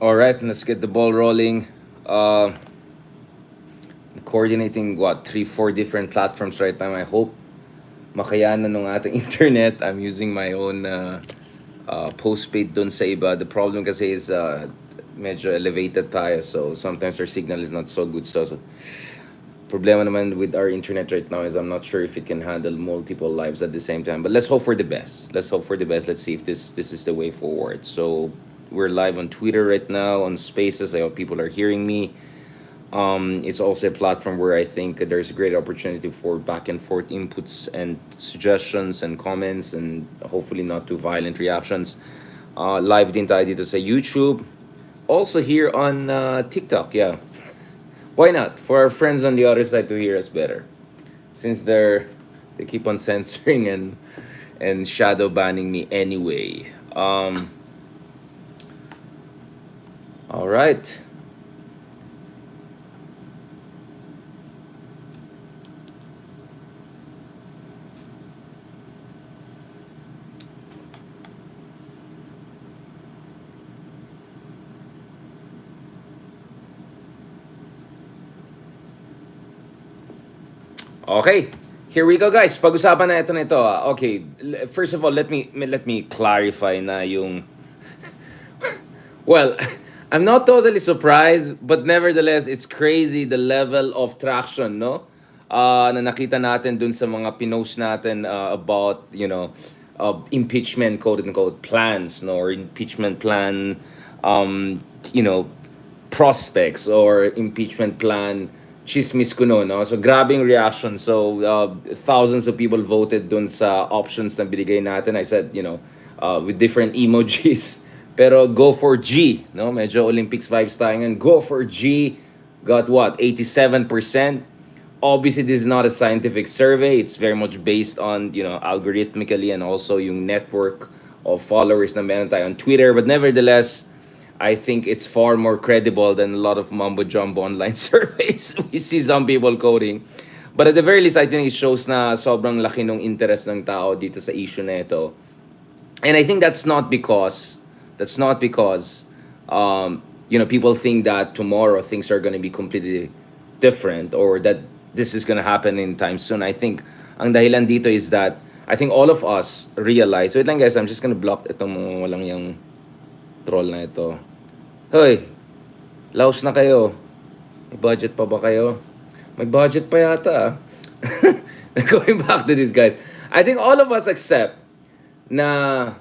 All right, let's get the ball rolling. Uh, Coordinating what 3, 4 different platforms right now. I hope makayanan ng ating internet. I'm using my own postpaid dun sa iba. The problem kasi is medyo elevated tayo, so sometimes our signal is not so good. So problema naman with our internet right now is I'm not sure if it can handle multiple lives at the same time. But let's hope for the best. Let's hope for the best. Let's see if this is the way forward. So we're live on Twitter right now on Spaces. I hope people are hearing me. It's also a platform where I think there's a great opportunity for back and forth inputs and suggestions and comments and hopefully not too violent reactions. Live din tayo dito sa YouTube. Also here on TikTok, yeah. Why not? For our friends on the other side to hear us better. Since they keep on censoring and shadow banning me anyway. All right. Okay, here we go guys. Pag-usapan na ito nito. Okay, first of all, let me clarify na yung well, I'm not totally surprised, but nevertheless, it's crazy the level of traction, no? Na nakita natin dun sa mga pinost natin about, impeachment, quote unquote, plans, no? Or impeachment plan, you know, prospects or impeachment plan chismis ko no, no? So, grabing reaction. So, thousands of people voted dun sa options na binigay natin. I said, with different emojis. Pero go for G, no? Medyo Olympics vibes tayo ngayon. Go for G. Got what? 87%. Obviously, this is not a scientific survey. It's very much based on, algorithmically and also yung network of followers na meron tayo on Twitter. But nevertheless, I think it's far more credible than a lot of mumbo jumbo online surveys. We see some people coding. But at the very least, I think it shows na sobrang laki ng interest ng tao dito sa issue na ito. And I think that's not because people think that tomorrow things are going to be completely different or that this is going to happen in time soon. I think ang dahilan dito is that I think all of us realize. Wait lang guys, I'm just going to block itong mga walang yung troll na ito. Hoy, laos na kayo. May budget pa ba kayo? May budget pa yata. Going back to this, guys. I think all of us accept na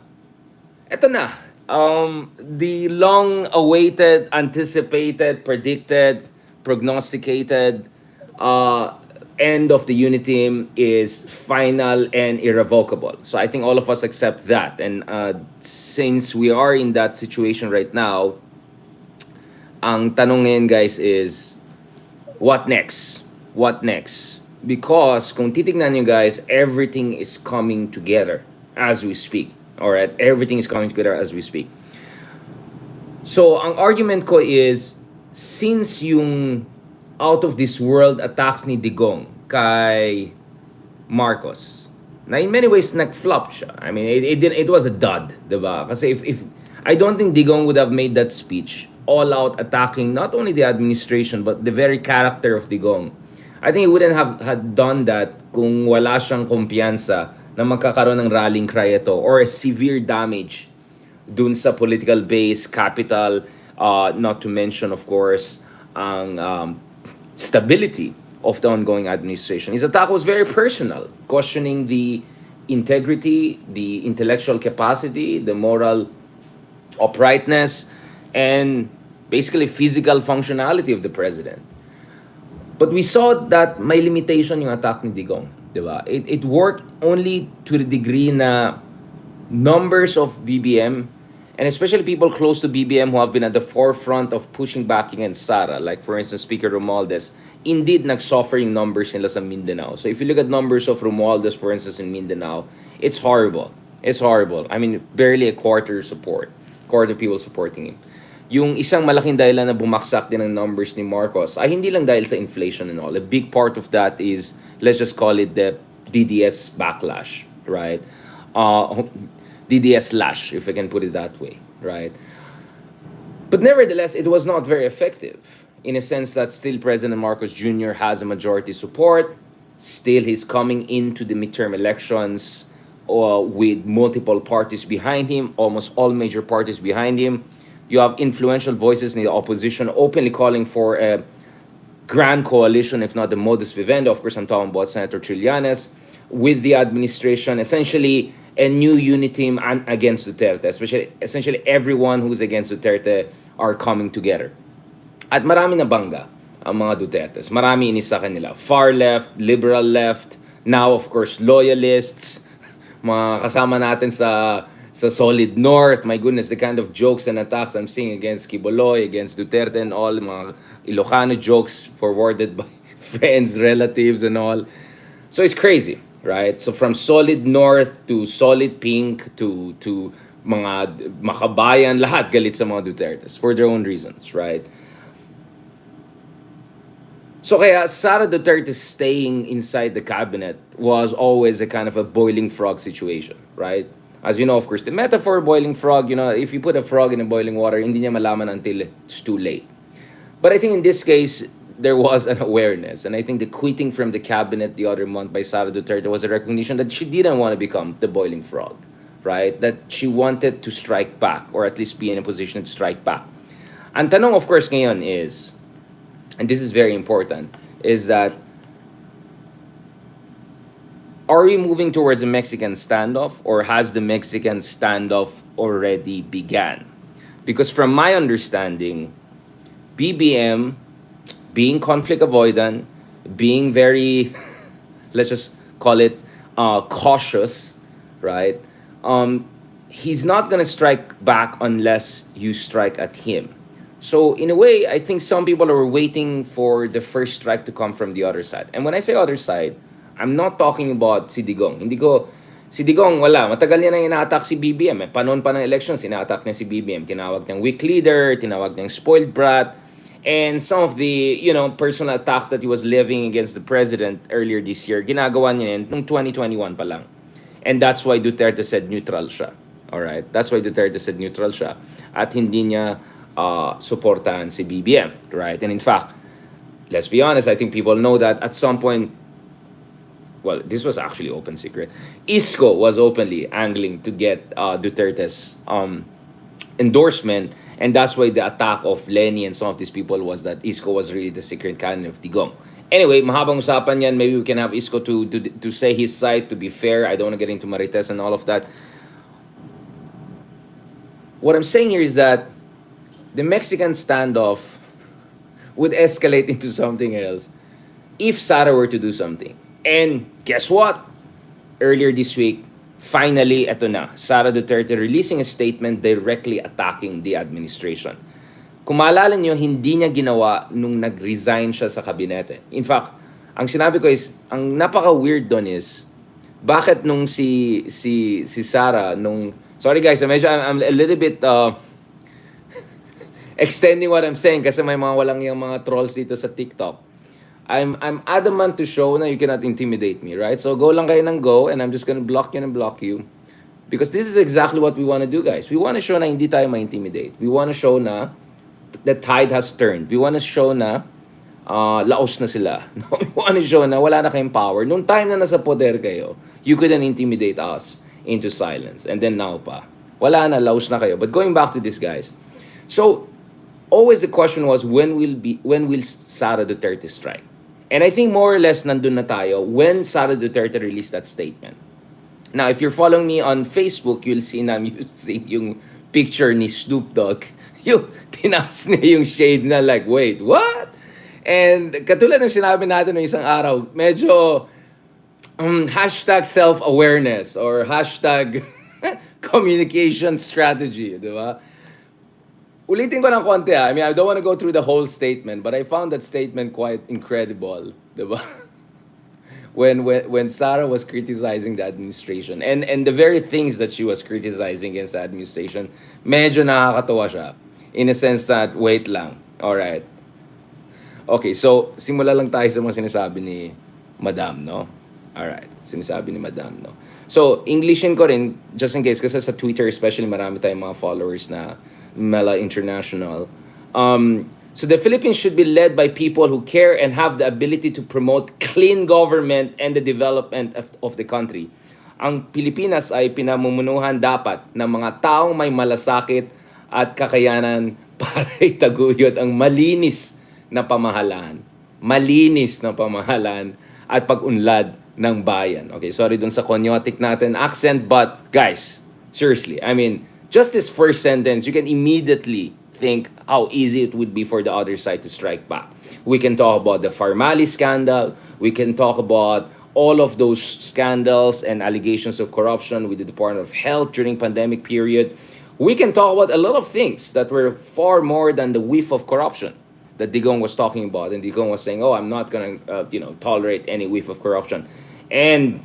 eto na. The long-awaited, anticipated, predicted, prognosticated end of the unit team is final and irrevocable. So I think all of us accept that. And since we are in that situation right now, ang tanong ngayon guys is, what next? What next? Because kung titignan nyo guys, everything is coming together as we speak. Alright? Everything is coming together as we speak. So, ang argument ko is, since yung out of this world attacks ni Digong kay Marcos, na in many ways nag-flop siya. I mean, it was a dud, diba? Kasi if I don't think Digong would have made that speech all out attacking not only the administration but the very character of Digong. I think he wouldn't have had done that kung wala siyang kumpiyansa na magkakaroon ng rallying cry ito or a severe damage dun sa political base, capital, not to mention of course ang stability of the ongoing administration. His attack was very personal, questioning the integrity, the intellectual capacity, the moral uprightness, and basically physical functionality of the president. But we saw that may limitation yung attack ni Digong, di ba? It worked only to the degree na numbers of BBM, and especially people close to BBM who have been at the forefront of pushing back against SARA, like for instance Speaker Romualdez, indeed nag-suffer yung numbers nila sa Mindanao. So if you look at numbers of Romualdez, for instance, in Mindanao, it's horrible. It's horrible. I mean, barely a quarter of people supporting him. Yung isang malaking dahilan na bumaksak din ang numbers ni Marcos ay hindi lang dahil sa inflation and all. A big part of that is, let's just call it the DDS backlash, right? DDS lash, if I can put it that way, right? But nevertheless, it was not very effective in a sense that still President Marcos Jr. has a majority support. Still, he's coming into the midterm elections with multiple parties behind him, almost all major parties behind him. You have influential voices in the opposition openly calling for a grand coalition, if not the modus vivendi. Of course, I'm talking about Senator Trillanes with the administration, essentially a new unity team against Duterte. Essentially, everyone who's against Duterte are coming together. At marami na bangga ang mga Dutertes. Marami inis sa kanila. Far left, liberal left, now of course loyalists, mga kasama natin sa Solid North. My goodness, the kind of jokes and attacks I'm seeing against Kiboloy, against Duterte and all, mga Ilocano jokes forwarded by friends, relatives and all. So it's crazy, right? So from Solid North to Solid Pink to mga makabayan, lahat galit sa mga Dutertes for their own reasons, right? So kaya Sara Duterte staying inside the cabinet was always a kind of a boiling frog situation, right? As you know, of course, the metaphor boiling frog, if you put a frog in a boiling water, hindi niya malaman until it's too late. But I think in this case, there was an awareness. And I think the quitting from the cabinet the other month by Sara Duterte was a recognition that she didn't want to become the boiling frog, right? That she wanted to strike back, or at least be in a position to strike back. Ang tanong, of course, ngayon is, and this is very important, is that are we moving towards a Mexican standoff, or has the Mexican standoff already began? Because from my understanding, BBM, being conflict avoidant, being very, let's just call it cautious, right? He's not gonna strike back unless you strike at him. So in a way, I think some people are waiting for the first strike to come from the other side. And when I say other side, I'm not talking about si Digong. Si Digong, wala. Matagal niya nang ina-attack si BBM. Panon pa ng elections, ina-attack niya si BBM. Tinawag niyang weak leader, tinawag niyang spoiled brat. And some of the, personal attacks that he was levying against the president earlier this year, ginagawa niya yun noong 2021 pa lang. And that's why Duterte said neutral siya. Alright? That's why Duterte said neutral siya. At hindi niya supportahan si BBM, right? And in fact, let's be honest, I think people know that at some point, well, this was actually open secret. Isko was openly angling to get Duterte's endorsement, and that's why the attack of Lenny and some of these people was that Isko was really the secret candidate of Digong. Anyway, mahabang usapan yan. Maybe we can have Isko to say his side, to be fair. I don't want to get into Marites and all of that. What I'm saying here is that the Mexican standoff would escalate into something else if Sara were to do something. And guess what? Earlier this week, finally, eto na, Sara Duterte releasing a statement directly attacking the administration. Kung maalala nyo, hindi niya ginawa nung nag-resign siya sa kabinete. In fact, ang sinabi ko is, ang napaka-weird doon is, bakit nung si Sara, sorry guys, medyo I'm a little bit extending what I'm saying kasi may mga walang yung mga trolls dito sa TikTok. I'm adamant to show na you cannot intimidate me, right? So go lang kayo ng go, and I'm just gonna block you and block you. Because this is exactly what we want to do, guys. We want to show na hindi tayo ma-intimidate. We want to show na the tide has turned. We want to show na laos na sila. We want to show na wala na kayong power. Nung time na nasa poder kayo, you couldn't intimidate us into silence. And then now pa. Wala na, laos na kayo. But going back to this, guys. So, always the question was, when will Sara Duterte strike? And I think more or less nandun na tayo when Sara Duterte released that statement. Now, if you're following me on Facebook, you'll see na I'm using yung picture ni Snoop Dogg. Yung tinaas niya yung shade na like, wait, what? And katulad ng sinabi natin ng isang araw, medyo hashtag self-awareness or hashtag communication strategy, di ba? Ulitin ko ng konti I mean, I don't want to go through the whole statement, but I found that statement quite incredible, diba? When Sara was criticizing the administration and the very things that she was criticizing against the administration, medyo nakakatawa siya. In a sense that, wait lang, alright. Okay, so simula lang tayo sa mga sinasabi ni Madam, no? Alright, sinasabi ni Madam, no? So, Englishin ko rin, just in case, kasi sa Twitter especially, marami tayong mga followers na Mela International. So, the Philippines should be led by people who care and have the ability to promote clean government and the development of the country. Ang Pilipinas ay pinamumunuhan dapat ng mga taong may malasakit at kakayanan para itaguyod ang malinis na pamahalaan at pag-unlad ng bayan. Okay, sorry dun sa conyotic natin accent, but guys, seriously, I mean, just this first sentence, you can immediately think how easy it would be for the other side to strike back. We can talk about the Farmali scandal. We can talk about all of those scandals and allegations of corruption with the Department of Health during pandemic period. We can talk about a lot of things that were far more than the whiff of corruption that Digong was talking about, and Digong was saying, "Oh, I'm not gonna, tolerate any whiff of corruption," and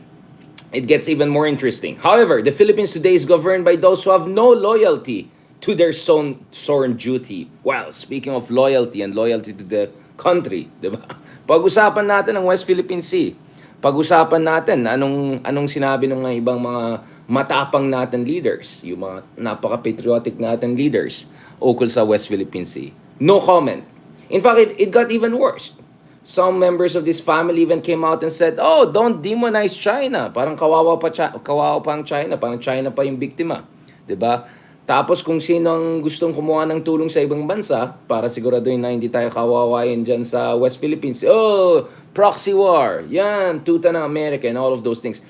it gets even more interesting. However, the Philippines today is governed by those who have no loyalty to their sworn duty. Well, speaking of loyalty and loyalty to the country, di ba? Pag-usapan natin ang West Philippine Sea. Pag-usapan natin anong sinabi ng mga ibang mga matapang natin leaders, yung mga napaka-patriotic natin leaders ukol sa West Philippine Sea. No comment. In fact, it got even worse. Some members of this family even came out and said, "Oh, don't demonize China. Parang kawawa pa ang China. Parang China pa yung biktima." 'Di ba? Tapos kung sino ang gustong kumuha ng tulong sa ibang bansa para siguraduhin na hindi tayo kawawain dyan sa West Philippines. Oh, proxy war. Yan, tuta ng America and all of those things.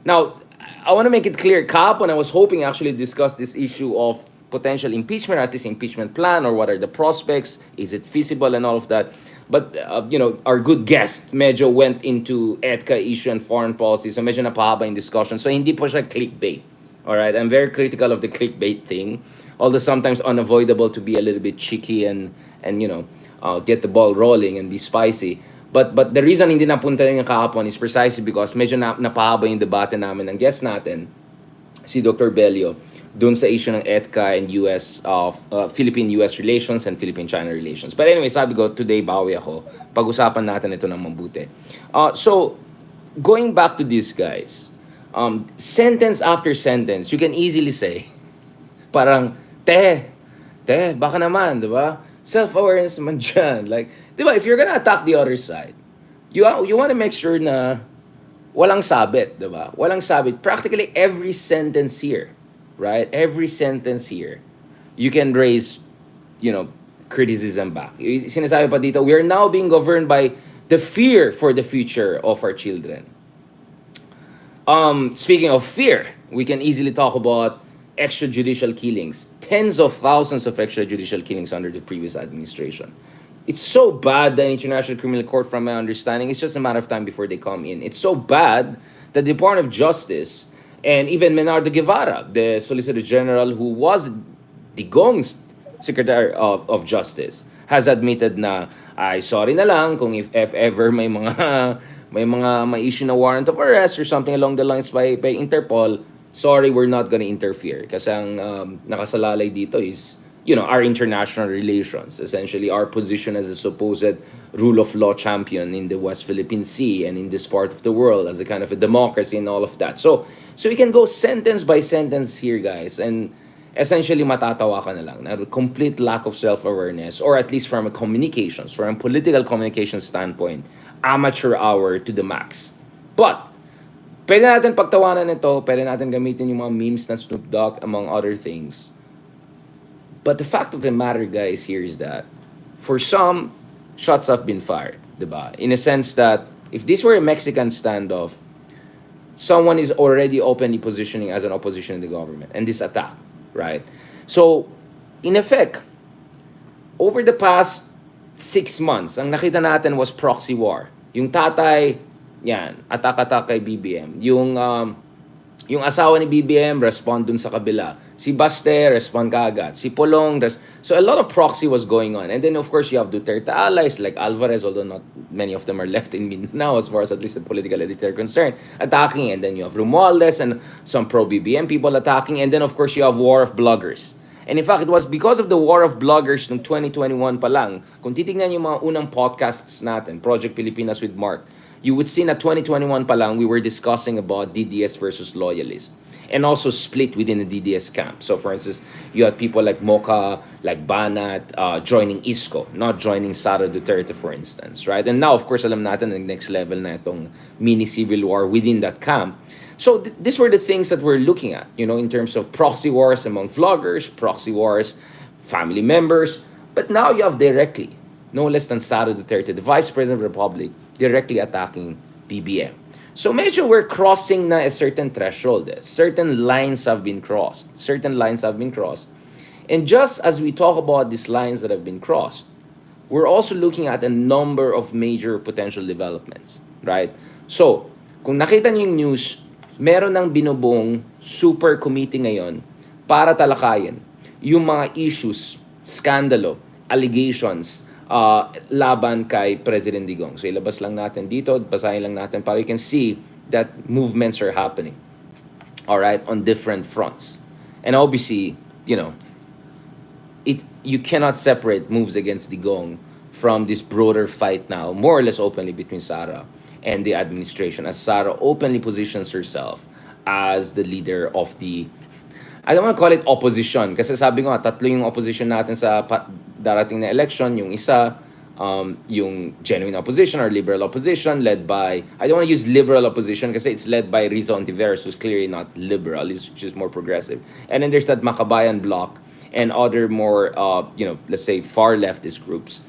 Now, I want to make it clear. Kahapon, I was hoping actually discuss this issue of potential impeachment, at least impeachment plan, or what are the prospects, is it feasible and all of that. But, our good guest medyo went into EDCA issue and foreign policy, so medyo napahaba yung discussion. So, hindi po siya clickbait. Alright, I'm very critical of the clickbait thing, although sometimes unavoidable to be a little bit cheeky and get the ball rolling and be spicy. But the reason hindi napunta rin yung kahapon is precisely because medyo napahaba yung debate namin ng guest natin, si Dr. Belio, dun sa issue ng EDCA and Philippine-US relations and Philippine-China relations. But anyway, sabi ko, today bawi ako. Pag-usapan natin ito ng mabuti. So, going back to this, guys, sentence after sentence, you can easily say, parang, baka naman, di ba? Self-awareness man dyan. Like, di ba, if you're gonna attack the other side, you want to make sure na walang sabit, di ba? Walang sabit. Practically every sentence here, right? Every sentence here, you can raise, criticism back. Sinasabi pa dito, we are now being governed by the fear for the future of our children. Speaking of fear, we can easily talk about extrajudicial killings. Tens of thousands of extrajudicial killings under the previous administration. It's so bad that International Criminal Court, from my understanding, it's just a matter of time before they come in. It's so bad that the Department of Justice and even Menardo Guevara, the Solicitor General who was Digong's Secretary of Justice, has admitted na, ay sorry na lang kung if ever may issue na warrant of arrest or something along the lines by Interpol, sorry, we're not gonna interfere. Kasi ang nakasalalay dito is, our international relations. Essentially, our position as a supposed rule of law champion in the West Philippine Sea and in this part of the world as a kind of a democracy and all of that. So we can go sentence by sentence here, guys, and essentially matatawa ka na lang. Na complete lack of self-awareness, or at least from a political communications standpoint, amateur hour to the max. But, pwede natin pagtawanan ito, pwede natin gamitin yung mga memes na Snoop Dogg, among other things. But the fact of the matter, guys, here is that for some, shots have been fired, diba? In a sense that if this were a Mexican standoff, someone is already openly positioning as an opposition in the government, and this attack, right? So, in effect, over the past 6 months, ang nakita natin was proxy war. Yung tatay, yan, attack kay BBM. Yung asawa ni BBM, respond dun sa kabila. Si Baste, respond kaagad. Si Polong, so a lot of proxy was going on. And then, of course, you have Duterte allies like Alvarez, although not many of them are left in Mindanao as far as at least the political elite are concerned, attacking. And then you have Romualdez and some pro-BBM people attacking. And then, of course, you have war of bloggers. And in fact, it was because of the war of bloggers noong 2021 pa lang, kung titingnan yung mga unang podcasts natin, Project Pilipinas with Mark, you would see na 2021 pa lang, we were discussing about DDS versus loyalists and also split within the DDS camp. So for instance, you had people like Mocha, like Banat, joining ISCO, not joining Sara Duterte, for instance, right? And now, of course, alam natin, the next level na itong mini civil war within that camp. So these were the things that we're looking at, in terms of proxy wars among vloggers, proxy wars, family members. But now you have directly, no less than Sara Duterte, the Vice President of the Republic, directly attacking BBM. So medyo we're crossing na a certain threshold. Certain lines have been crossed. Certain lines have been crossed. And just as we talk about these lines that have been crossed, we're also looking at a number of major potential developments, right? So, kung nakita niyo yung news, meron ng binubuong super committee ngayon para talakayin yung mga issues, skandalo, allegations, laban kay President Digong. So ilabas lang natin dito, basahin lang natin para you can see that movements are happening. All right, on different fronts. And obviously, you cannot separate moves against Digong from this broader fight now, more or less openly between Sara and the administration, as Sara openly positions herself as the leader of the, I don't want to call it opposition, kasi sabi ko nga, tatlo yung opposition natin sa darating na election. Yung isa, yung genuine opposition or liberal opposition led by, I don't want to use liberal opposition kasi it's led by Rizzo Ontiveros, who's clearly not liberal, he's just more progressive. And then there's that Makabayan bloc and other more, let's say, far leftist groups.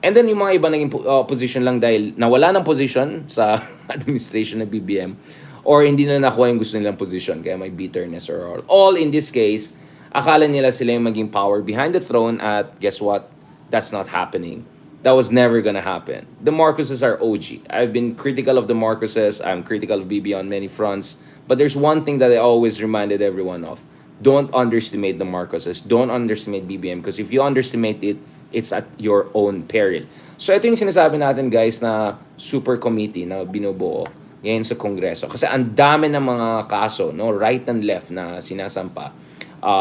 And then yung mga iba naging position lang dahil nawala ng position sa administration ng BBM or hindi na nakuha yung gusto nilang position, kaya may bitterness or all in this case, akala nila sila yung maging power behind the throne, at guess what? That's not happening. That was never gonna happen. The Marcoses are OG. I've been critical of the Marcoses. I'm critical of BB on many fronts. But there's one thing that I always reminded everyone of. Don't underestimate the Marcoses. Don't underestimate BBM, because if you underestimate it, it's at your own peril. So ito yung sinasabi natin, guys, na super committee na binubuo ngayon sa Kongreso. Kasi ang dami ng mga kaso, right and left na sinasampa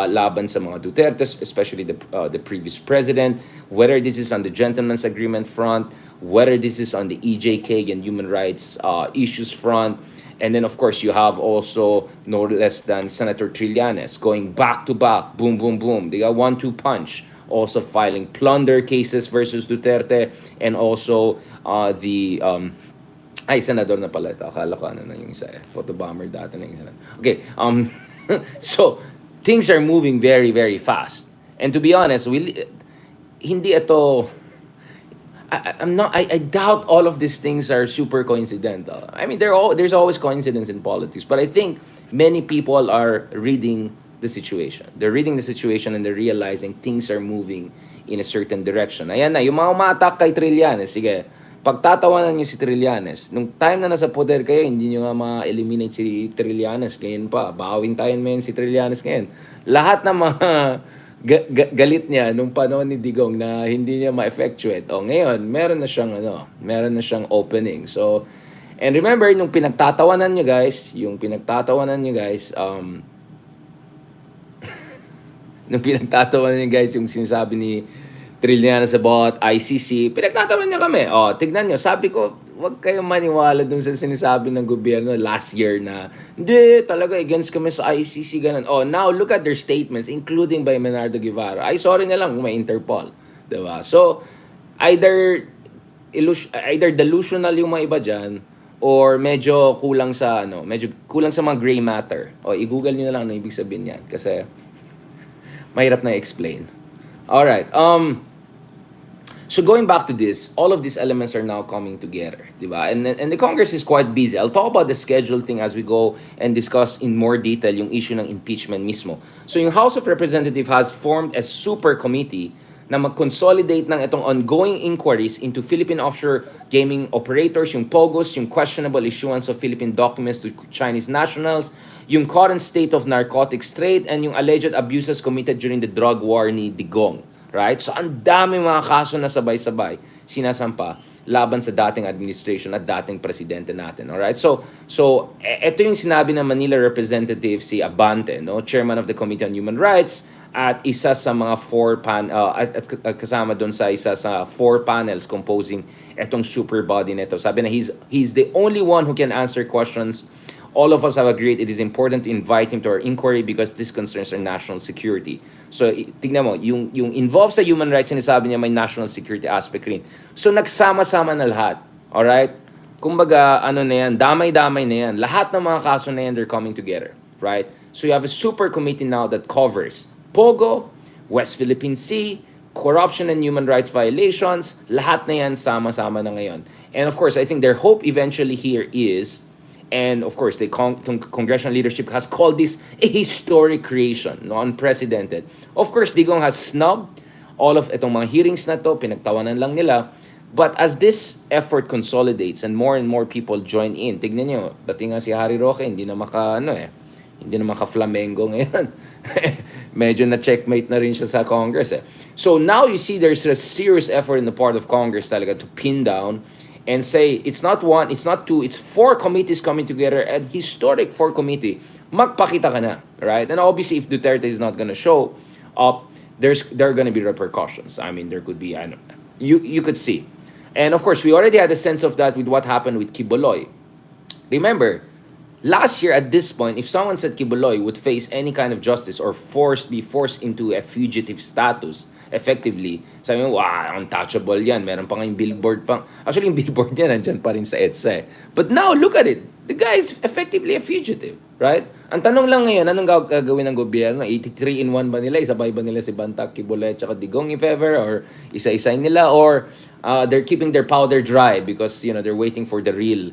laban sa mga Duterte, especially the previous president, whether this is on the gentleman's agreement front, whether this is on the EJK and human rights issues front. And then, of course, you have also no less than Senator Trillanes going back to back, boom, boom, boom. They got 1-2 punch. Also filing plunder cases versus Duterte, and also the senador na pala ito. Akala ko ano na yung isa photobomber dati na yung isa. Okay, so things are moving very, very fast. And to be honest, hindi ito, I doubt all of these things are super coincidental. I mean, there's always coincidence in politics, but I think many people are reading the situation. They're reading the situation and they're realizing things are moving in a certain direction. Ayan na, yung mga umatak kay Trillanes, sige, pagtatawanan niyo si Trillanes, nung time na nasa poder kayo, hindi niyo nga ma-eliminate si Trillanes. Ngayon pa, bawing tayo ngayon si Trillanes ngayon. Lahat ng mga galit niya nung panahon ni Digong na hindi niya ma-effectuate. Ngayon, meron na siyang opening. So, and remember, nung pinagtatawanan niyo guys, yung sinasabi ni Trillanes about ICC, pinagtatawanan niya kami. Tignan niyo, sabi ko, wag kayong maniwala dun sa sinasabi ng gobyerno last year na, hindi, talaga against kami sa ICC, ganun. Now look at their statements, including by Menardo Guevara. Ay, sorry na lang kung may Interpol. Diba? So, either delusional yung mga iba dyan, or medyo kulang sa mga gray matter. I-google niyo na lang ano ibig sabihin yan. Kasi, mahirap na i-explain. Alright, so going back to this, all of these elements are now coming together, diba? And the Congress is quite busy. I'll talk about the schedule thing as we go and discuss in more detail yung issue ng impeachment mismo. So yung House of Representatives has formed a super committee na mag-consolidate ng itong ongoing inquiries into Philippine offshore gaming operators, yung POGOs, yung questionable issuance of Philippine documents to Chinese nationals, yung current state of narcotics trade, and yung alleged abuses committed during the drug war ni Digong. Right? So, ang dami mga kaso na sabay-sabay sinasampa laban sa dating administration at dating presidente natin. Alright? Ito yung sinabi ng Manila Representative si Abante, no? Chairman of the Committee on Human Rights at isa sa mga at kasama doon sa isa sa 4 panels composing etong super body nito. Sabi na he's the only one who can answer questions. All of us have agreed it is important to invite him to our inquiry because this concerns our national security. So, tignan mo, yung involved sa human rights, sinasabi niya may national security aspect rin. So, nagsama-sama na lahat. Alright? Kumbaga, ano na yan, damay-damay na yan. Lahat ng mga kaso na yan, they're coming together. Right? So, you have a super committee now that covers Pogo, West Philippine Sea, corruption and human rights violations, lahat na yan sama-sama na ngayon. And of course, I think their hope eventually here is, and of course, the congressional leadership has called this a historic creation, no, unprecedented. Of course, Digong has snubbed all of itong mga hearings na to, pinagtawanan lang nila. But as this effort consolidates and more people join in, tignan nyo, dati nga si Harry Roque, hindi na maka-Flamengo ngayon. Medyo na-checkmate na rin siya sa Congress. So now you see there's a serious effort in the part of Congress talaga to pin down and say, it's not one, it's not two, it's 4 committees coming together, and historic 4 committee, magpakita ka na, right? And obviously, if Duterte is not gonna show up, there are gonna be repercussions. I mean, there could be, I don't know, you could see. And of course, we already had a sense of that with what happened with Quiboloy. Remember, last year at this point, if someone said Quiboloy would face any kind of justice or be forced into a fugitive status, effectively, sabi mo, wow, untouchable yan. Meron pa nga yung billboard pang. Actually, yung billboard niya nandyan pa rin sa EDSA. But now, look at it. The guy is effectively a fugitive, right? Ang tanong lang ngayon, anong gagawin ng gobyerno? 83 in 1 ba nila? Isabay ba nila si Bantak, Quiboloy, at Digong if ever? Or isa-isay nila? Or they're keeping their powder dry because, they're waiting for the real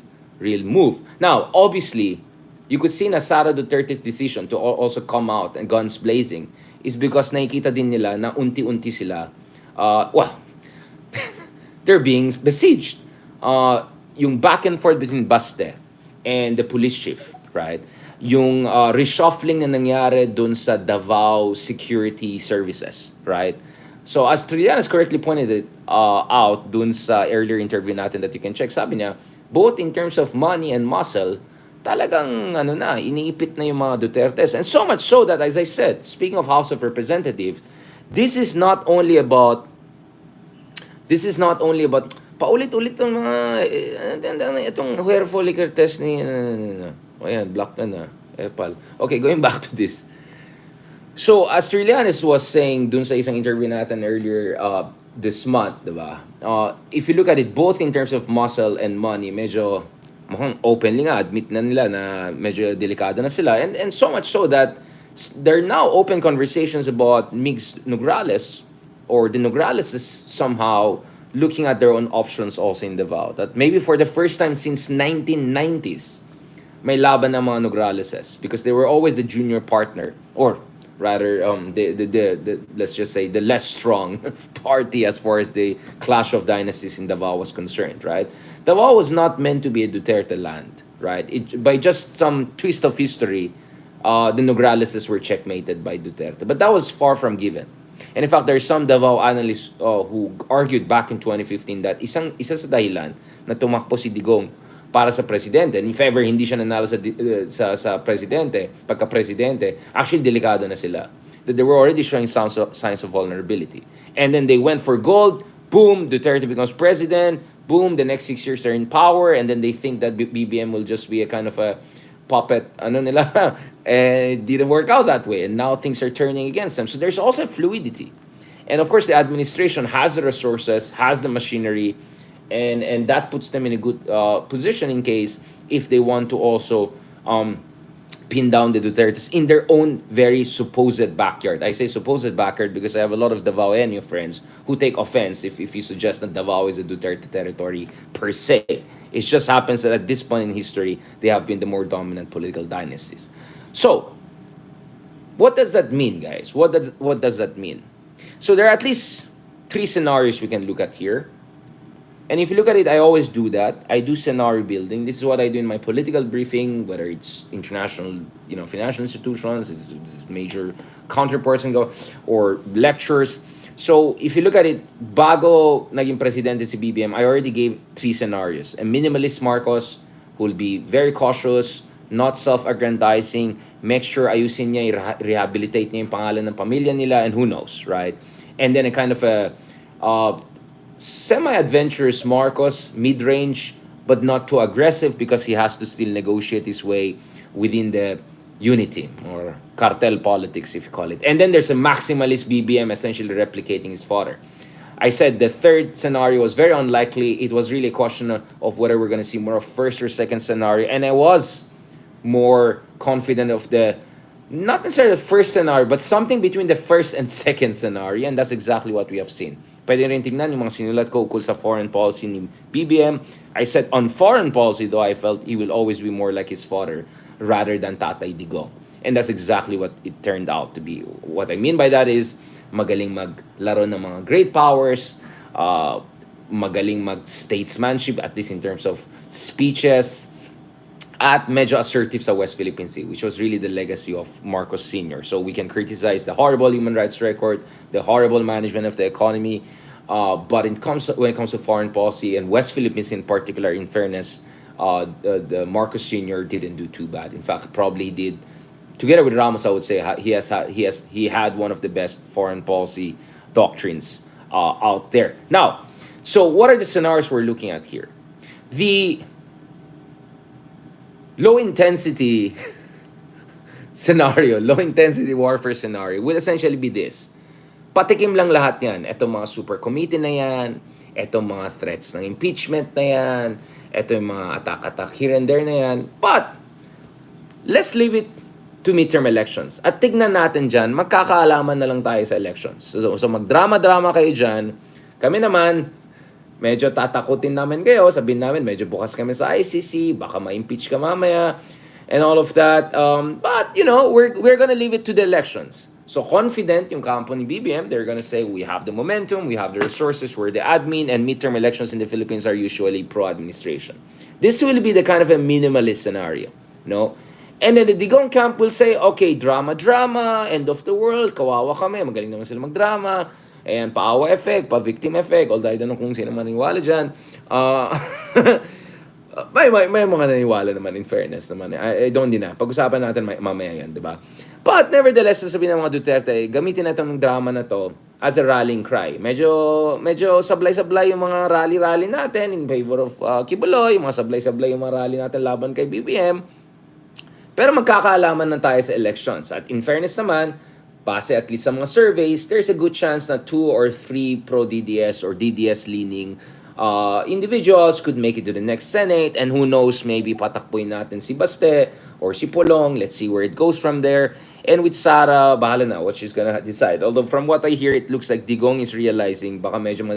move. Now, obviously, you could see na Sara Duterte's decision to also come out and guns blazing is because nakikita din nila na unti-unti sila, they're being besieged. Yung back and forth between Baste and the police chief, right? Yung reshuffling na nangyari dun sa Davao Security Services, right? So as Trillanes correctly pointed it out dun sa earlier interview natin that you can check, sabi niya, both in terms of money and muscle, talagang iniipit na yung mga Dutertes. And so much so that, as I said, speaking of House of Representatives, this is not only about paulit-ulit ng mga itong hair follicle test ni ayan, black na epal. Okay, going back to this. So, as Trillanes was saying dun sa isang interview natin earlier this month, diba? If you look at it both in terms of muscle and money, medyo openly nga, admit na nila na medyo delikado na sila. And so much so that there are now open conversations about Migs Nograles or the Nograles is somehow looking at their own options also in Davao. That maybe for the first time since 1990s, may laban ng mga Nograleses because they were always the junior partner or rather the let's just say the less strong party as far as the clash of dynasties in Davao was concerned, right? Davao was not meant to be a Duterte land, right? By just some twist of history, the Nograleses were checkmated by Duterte. But that was far from given. And in fact, there are some Davao analysts who argued back in 2015 that isa sa dahilan na tumakbo si Digong para sa presidente. And if ever hindi siya nanalo sa presidente, pagka-presidente, actually delikado na sila. That they were already showing signs of vulnerability. And then they went for gold, boom, Duterte becomes president, boom, the next 6 years are in power, and then they think that BBM will just be a kind of a puppet, it didn't work out that way, and now things are turning against them. So there's also fluidity. And of course, the administration has the resources, has the machinery, and that puts them in a good position in case if they want to also pin down the Dutertes in their own very supposed backyard. I say supposed backyard because I have a lot of Davaoenyo friends who take offense if you suggest that Davao is a Duterte territory per se. It just happens that at this point in history, they have been the more dominant political dynasties. So, what does that mean, guys? What does that mean? So there are at least 3 scenarios we can look at here. And if you look at it, I always do that. I do scenario building. This is what I do in my political briefing, whether it's international, financial institutions, it's major counterparts or lectures. So if you look at it, bago naging presidente si BBM, I already gave three scenarios. A minimalist Marcos who will be very cautious, not self-aggrandizing, make sure ayusin niya, rehabilitate niya yung pangalan ng pamilya nila, and who knows, right? And then a kind of a uh, semi-adventurous Marcos, mid-range, but not too aggressive because he has to still negotiate his way within the unity or cartel politics, if you call it. And then there's a maximalist BBM essentially replicating his father. I said the third scenario was very unlikely. It was really a question of whether we're going to see more of first or second scenario. And I was more confident of the, not necessarily the first scenario, but something between the first and second scenario. And that's exactly what we have seen. Pwede rin tingnan yung mga sinulat ko ukol sa foreign policy ni BBM. I said on foreign policy, though, I felt he will always be more like his father rather than Tatay Digong. And that's exactly what it turned out to be. What I mean by that is, magaling maglaro ng mga great powers, magaling mag-statesmanship, at least in terms of speeches, at medyo assertive sa West Philippine Sea, which was really the legacy of Marcos Sr. So we can criticize the horrible human rights record, the horrible management of the economy, but when it comes to foreign policy and West Philippines in particular, in fairness, the Marcos Sr. didn't do too bad. In fact, probably did, together with Ramos, I would say he had one of the best foreign policy doctrines out there. Now, so what are the scenarios we're looking at here? The low intensity scenario, low intensity warfare scenario will essentially be this. Patikim lang lahat yan. Etong mga super committee na yan, etong mga threats ng impeachment na yan, eto yung mga attack here and there na yan. But, let's leave it to midterm elections. At tignan natin dyan, magkakaalaman na lang tayo sa elections. So magdrama-drama kayo dyan. Kami naman, medyo tatakutin namin kayo. Sabihin namin, medyo bukas kami sa ICC. Baka ma-impeach ka mamaya. And all of that. But, we're gonna leave it to the elections. So confident yung kampo ni BBM, they're gonna say, we have the momentum, we have the resources, we're the admin, and midterm elections in the Philippines are usually pro-administration. This will be the kind of a minimalist scenario, no? And then the Digong camp will say, okay, drama, end of the world, kawawa kami, magaling naman sila magdrama, and paawa effect, pa-victim effect, although I don't know kung sino maniwala dyan. May mga naniwala naman, in fairness naman. I don't deny. Pag-usapan natin mamaya yan, di ba? But nevertheless, sasabihin ng mga Duterte, gamitin natin ng drama na to as a rallying cry. Medyo sablay-sablay yung mga rally natin in favor of Kibuloy, yung mga sablay-sablay yung mga rally natin laban kay BBM. Pero magkakaalaman na tayo sa elections. At in fairness naman, base at least sa mga surveys, there's a good chance na 2 or 3 pro-DDS or DDS-leaning individuals could make it to the next Senate, and who knows, maybe patakpuin natin si Baste or si Pulong. Let's see where it goes from there. And with SARA, bahala na what she's gonna decide. Although from what I hear, it looks like Digong is realizing baka medyo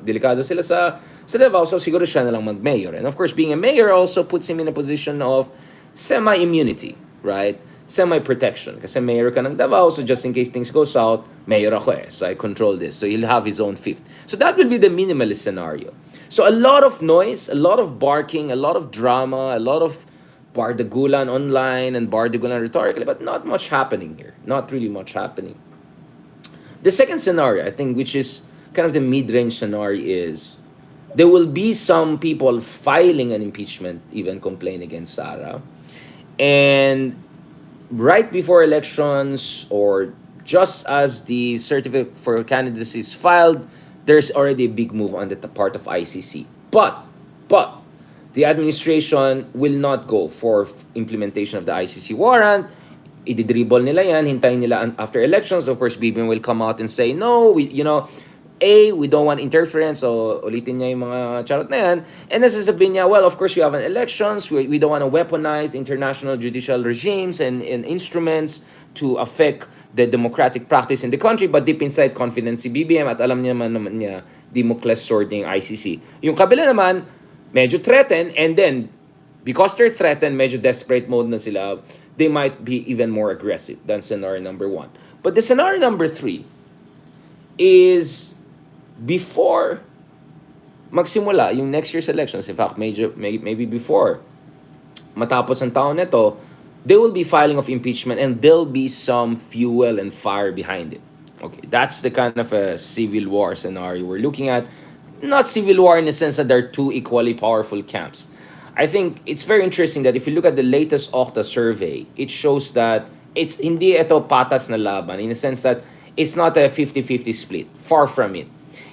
delikado sila sa Davao, so siguro siya na lang mag-mayor. And of course, being a mayor also puts him in a position of semi-immunity, right? Semi-protection. Kasi mayor ka ng Davao, so just in case things go south, mayor ako so I control this. So he'll have his own fifth. So that will be the minimalist scenario. So a lot of noise, a lot of barking, a lot of drama, a lot of bardagulan online and bardagulan rhetorically, but not much happening here. Not really much happening. The second scenario, I think, which is kind of the mid-range scenario, is there will be some people filing an impeachment, even complain against SARA. And right before elections, or just as the certificate for candidacy is filed, there's already a big move on the part of ICC. But the administration will not go for implementation of the ICC warrant. Ididribble nila yan, hintayin nila after elections. Of course, BBM will come out and say, no, we don't want interference. So, ulitin niya yung mga charot na yan. And then sasabihin niya, well, of course, we have an elections. We don't want to weaponize international judicial regimes and instruments to affect the democratic practice in the country. But deep inside, confidence si BBM at alam niya naman niya, Damocles sword ng ICC. Yung kabila naman, medyo threatened, and then, because they're threatened, medyo desperate mode na sila, they might be even more aggressive than scenario number 1. But the scenario number 3 is before magsimula yung next year's elections. In fact, maybe before matapos ang taon nito, there will be filing of impeachment and there'll be some fuel and fire behind it. Okay, that's the kind of a civil war scenario we're looking at. Not civil war in the sense that they're two equally powerful camps. I think it's very interesting that if you look at the latest Okta survey, it shows that it's hindi ito patas na laban in the sense that it's not a 50-50 split. Far from it.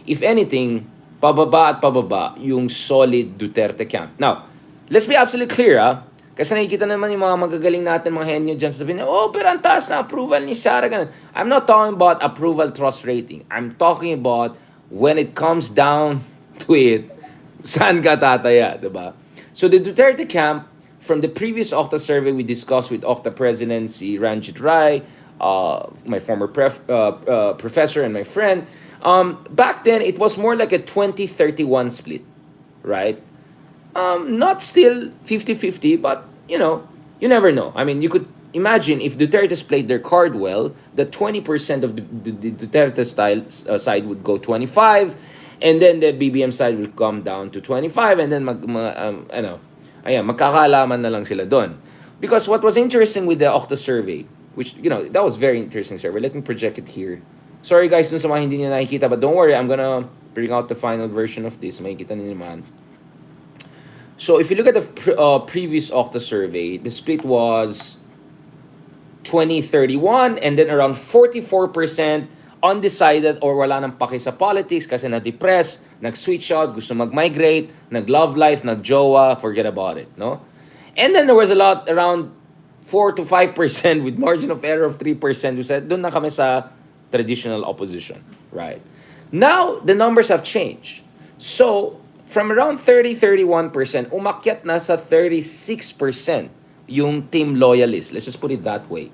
If anything, pababa at pababa yung solid Duterte camp. Now, let's be absolutely clear, ah. Kasi nakikita naman yung mga magagaling natin, mga henyo dyan, sabihin, oh, pero ang taas na approval ni SARA, ganun. I'm not talking about approval trust rating. I'm talking about when it comes down to it, saan ka tataya, diba? So the Duterte camp, from the previous Okta survey we discussed with Okta President si Ranjit Rai, my former professor and my friend, back then it was more like a 20-31 split, right? Not still 50-50, but you never know. I mean, you could imagine if Duterte's played their card well, the 20% of the Duterte style side would go 25, and then the BBM side will come down to 25, and then magkakaalaman na lang sila doon. Because what was interesting with the Okta survey, which, that was very interesting survey. Let me project it here. Sorry guys dun sa mga hindi niyo nakikita, but don't worry, I'm gonna bring out the final version of this. Makikita niyo naman. So if you look at the previous Okta survey, the split was 20-31, and then around 44% undecided or wala nang paki sa politics kasi na-depress, nag-switch out, gusto mag-migrate, nag-love life, nag-jowa, forget about it, no? And then there was a lot, around 4-5% with margin of error of 3% who said, doon na kami sa traditional opposition, right? Now, the numbers have changed. So, from around 30-31%, umakyat na sa 36% yung team loyalists. Let's just put it that way.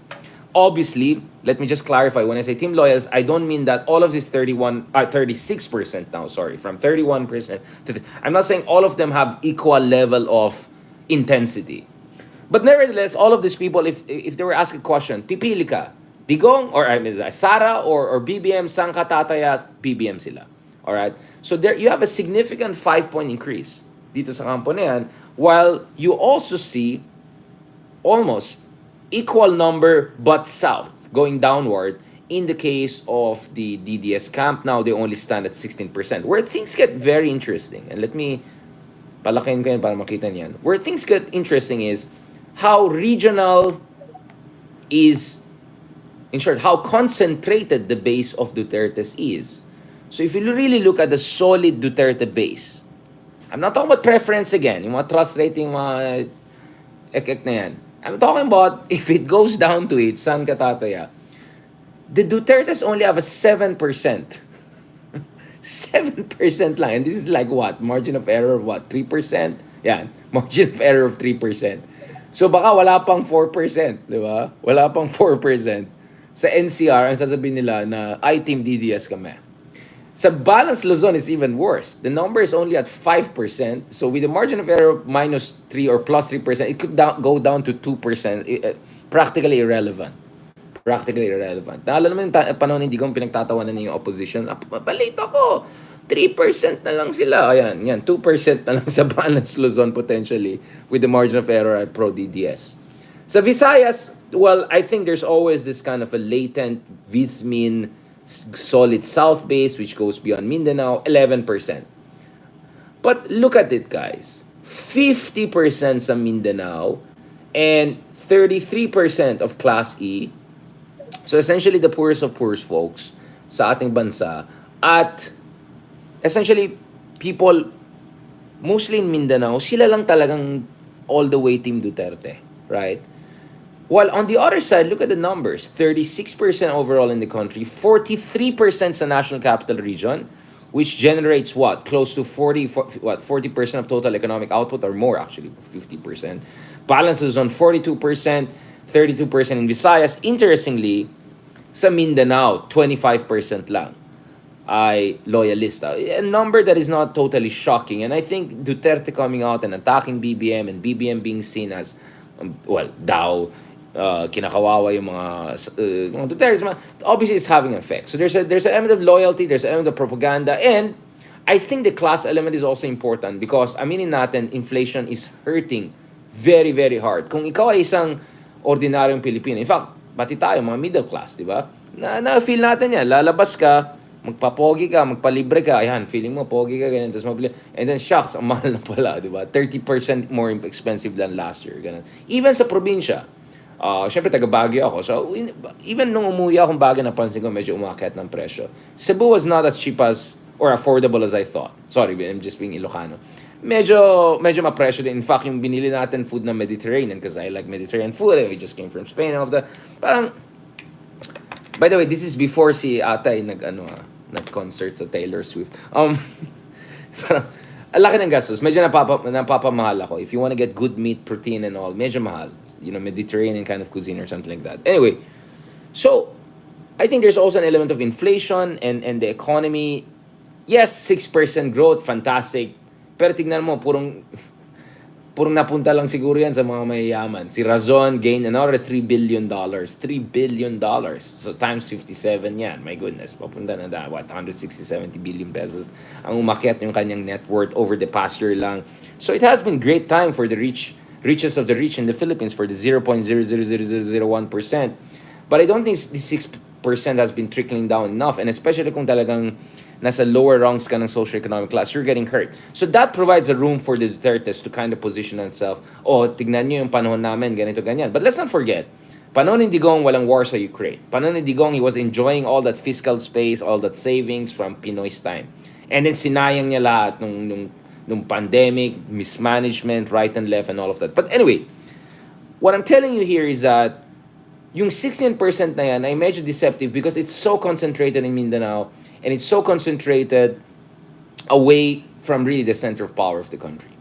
Obviously, let me just clarify. When I say team loyalists, I don't mean that all of these 36% now, sorry, from 31% to... I'm not saying all of them have equal level of intensity. But nevertheless, all of these people, if they were asked a question, pipili ka, Digong, or SARA or BBM, saan ka tataya? BBM sila. Alright? So there you have a significant 5-point increase dito sa kampo na yan, while you also see almost equal number but south going downward in the case of the DDS camp. Now they only stand at 16%, where things get very interesting. And let me palakin ko yan para makita niyan. Where things get interesting is how regional is, in short, how concentrated the base of Duterte's is. So if you really look at the solid Duterte base, I'm not talking about preference again, yung mga trust rating, mga ek na yan. I'm talking about if it goes down to it, saan ka tataya? The Dutertes only have a 7%. 7% lang. And this is like what? Margin of error of what? 3%? Yan. Margin of error of 3%. So baka wala pang 4%, di ba? Wala pang 4%. Sa NCR, ang sasabihin nila na I Team DDS kami. Sa Balance Luzon is even worse. The number is only at 5%. So with a margin of error of minus 3 or plus 3%, it could go down to 2%. Practically irrelevant. Practically irrelevant. Naalala mo yung panahon hindi kong pinagtatawanan niya yung opposition. Balita ko, 3% na lang sila. Ayan, 2% na lang sa Balance Luzon potentially with the margin of error at Pro DDS. Sa Visayas, well, I think there's always this kind of a latent Vismin solid south base which goes beyond Mindanao, 11%. But look at it, guys. 50% sa Mindanao and 33% of Class E. So essentially the poorest of poorest folks sa ating bansa, at essentially people mostly in Mindanao, sila lang talagang all the way Team Duterte, right? While on the other side, look at the numbers. 36% overall in the country, 43% sa National Capital Region, which generates what? Close to 40% of total economic output, or more actually, 50%. Balances on 42%, 32% in Visayas. Interestingly, sa Mindanao, 25% lang ay loyalista. A number that is not totally shocking. And I think Duterte coming out and attacking BBM, and BBM being seen as, kinakawawa yung mga Duterte, obviously it's having an effect. So there's an element of loyalty, there's an element of propaganda, and I think the class element is also important because aminin natin, inflation is hurting very, very hard. Kung ikaw ay isang ordinaryong Pilipino, in fact, pati tayo, mga middle class, di ba? Na-feel natin yan. Lalabas ka, magpapogi ka, magpalibre ka, ayan, feeling mo, pogi ka, ganyan, tapos and then, shocks, ang mahal na pala, di ba? 30% more expensive than last year, ganun. Even sa probinsya, syempre, taga Baguio ako, so, even nung umuwi akong Baguio, napansin ko, medyo umakyat ng presyo. Cebu was not as cheap as, or affordable as I thought. Sorry, I'm just being Ilocano. Medyo mapresyo din. In fact, yung binili natin food na Mediterranean, because I like Mediterranean food, and we just came from Spain and all of that. Parang, by the way, this is before si Atay nag-concert sa Taylor Swift. Parang, ang laki ng gastos. Medyo napapamahal ako. If you want to get good meat, protein, and all, medyo mahal. You know, Mediterranean kind of cuisine or something like that. Anyway, so, I think there's also an element of inflation and the economy. Yes, 6% growth, fantastic. Pero tignan mo, purong napunta lang siguro yan sa mga mayayaman. Si Razon gained another $3 billion. $3 billion. So times 57 yan. My goodness. Papunta na 160-70 billion pesos ang umakyat yung kanyang net worth over the past year lang. So it has been great time for the richest of the rich in the Philippines, for the 0.00001%. But I don't think the 6% has been trickling down enough. And especially kung talagang nasa lower rungs ka ng socioeconomic class, you're getting hurt. So that provides a room for the Dutertes to kind of position themselves. Oh, tignan nyo yung panahon namin, ganito, ganyan. But let's not forget, panahon ni Digong, walang war sa Ukraine. Panahon ni Digong, he was enjoying all that fiscal space, all that savings from Pinoy's time. And then sinayang niya lahat nung pandemic, mismanagement, right and left, and all of that. But anyway, what I'm telling you here is that yung 16% na yan ay medyo deceptive because it's so concentrated in Mindanao and it's so concentrated away from really the center of power of the country.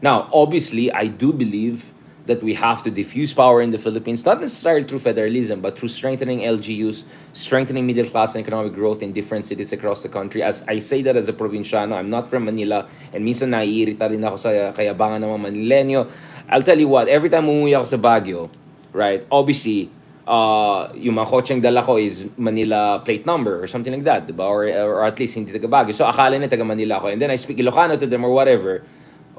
Now, obviously, I do believe that we have to diffuse power in the Philippines, not necessarily through federalism, but through strengthening LGUs, strengthening middle class and economic growth in different cities across the country. As I say that as a provinciano, I'm not from Manila, and minsan naiirita rin ako sa kayabangan ng mga Manileño. I'll tell you what, every time umuwi ako sa Baguio, right, obviously, yung mga kotseng dala ko is Manila plate number or something like that, diba? Or at least hindi taga Baguio. So akala na taga Manila ako. And then I speak Ilocano to them or whatever.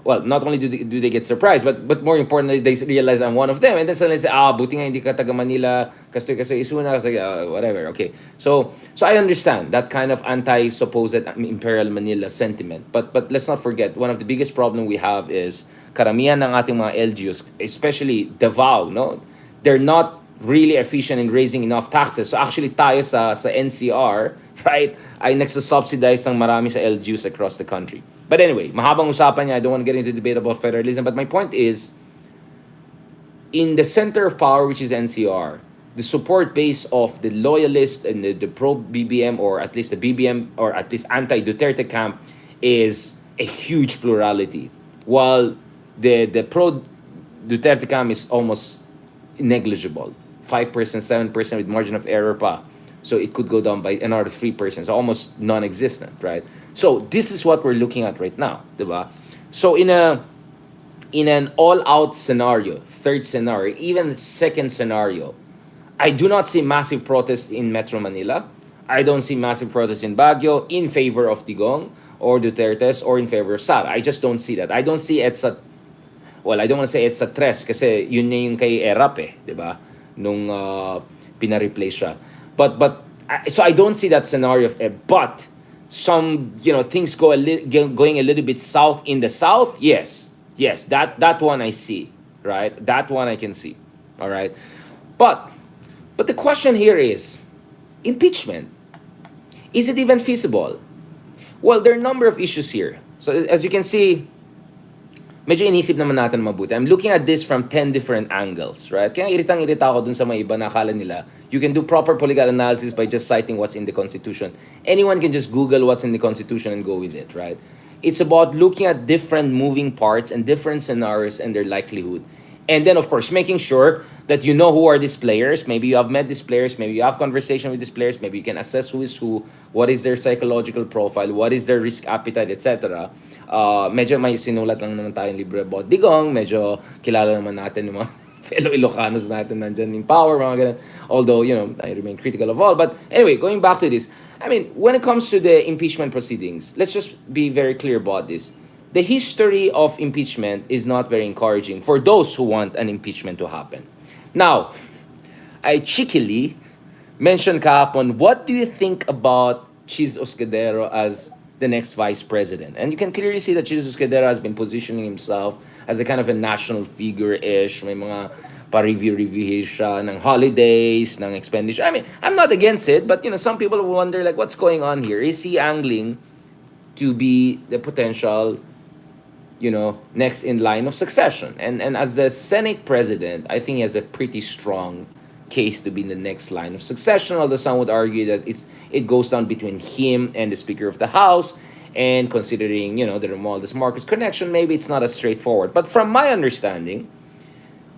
Well, not only do they get surprised, but more importantly, they realize I'm one of them. And then suddenly say, buti nga hindi ka taga Manila, kasi isuna, kasi whatever. Okay. So I understand that kind of anti-supposed Imperial Manila sentiment. But let's not forget, one of the biggest problem we have is karamihan ng ating mga LGUs, especially Davao, no? They're not really efficient in raising enough taxes. So actually tayo sa NCR, right, ay nagsasubsidize ng marami sa LGUs across the country. But anyway, mahabang usapan niya. I don't want to get into debate about federalism. But my point is, in the center of power, which is NCR, the support base of the loyalist and the pro-BBM, or at least the BBM, or at least anti-Duterte camp, is a huge plurality. While the pro-Duterte camp is almost negligible. 5%, 7% with margin of error pa. So it could go down by another 3%. So almost non-existent, right? So this is what we're looking at right now, diba? So in an all-out scenario, third scenario, even second scenario, I do not see massive protests in Metro Manila. I don't see massive protests in Baguio in favor of Digong or Dutertes or in favor of SARA. I just don't see that. I don't see EDSA. Well, I don't want to say EDSA 3 kasi yun na yung kay Erap diba? Nung pina-replace siya. But so I don't see that scenario but some things going a little bit south in the south. Yes, that one I see, right? That one I can see. All right. But the question here is impeachment. Is it even feasible? Well, there are a number of issues here. So as you can see, medyo inisip naman natin mabuti. I'm looking at this from 10 different angles, right? Kaya iritang-irita ako dun sa mga iba na akala nila, you can do proper political analysis by just citing what's in the Constitution. Anyone can just Google what's in the Constitution and go with it, right? It's about looking at different moving parts and different scenarios and their likelihood. And then, of course, making sure that you know who are these players. Maybe you have met these players. Maybe you have conversation with these players. Maybe you can assess who is who, what is their psychological profile, what is their risk appetite, etc. Medyo may sinulat lang naman tayong libre about Digong. Medyo kilala naman natin yung mga fellow Ilocanos natin nandyan in power, mga ganun. Although, I remain critical of all. But anyway, going back to this. I mean, when it comes to the impeachment proceedings, let's just be very clear about this. The history of impeachment is not very encouraging for those who want an impeachment to happen. Now, I cheekily mentioned kahapon, what do you think about Cheese Oscadero as the next vice president? And you can clearly see that Cheese Oscadero has been positioning himself as a kind of a national figure-ish. May mga pa-review siya ng holidays, ng expenditure. I mean, I'm not against it, but some people will wonder like, what's going on here? Is he angling to be the potential next in line of succession? And as the Senate president, I think he has a pretty strong case to be in the next line of succession, although some would argue that it goes down between him and the Speaker of the House, and considering the Romualdez Marcos connection, maybe it's not as straightforward. But from my understanding,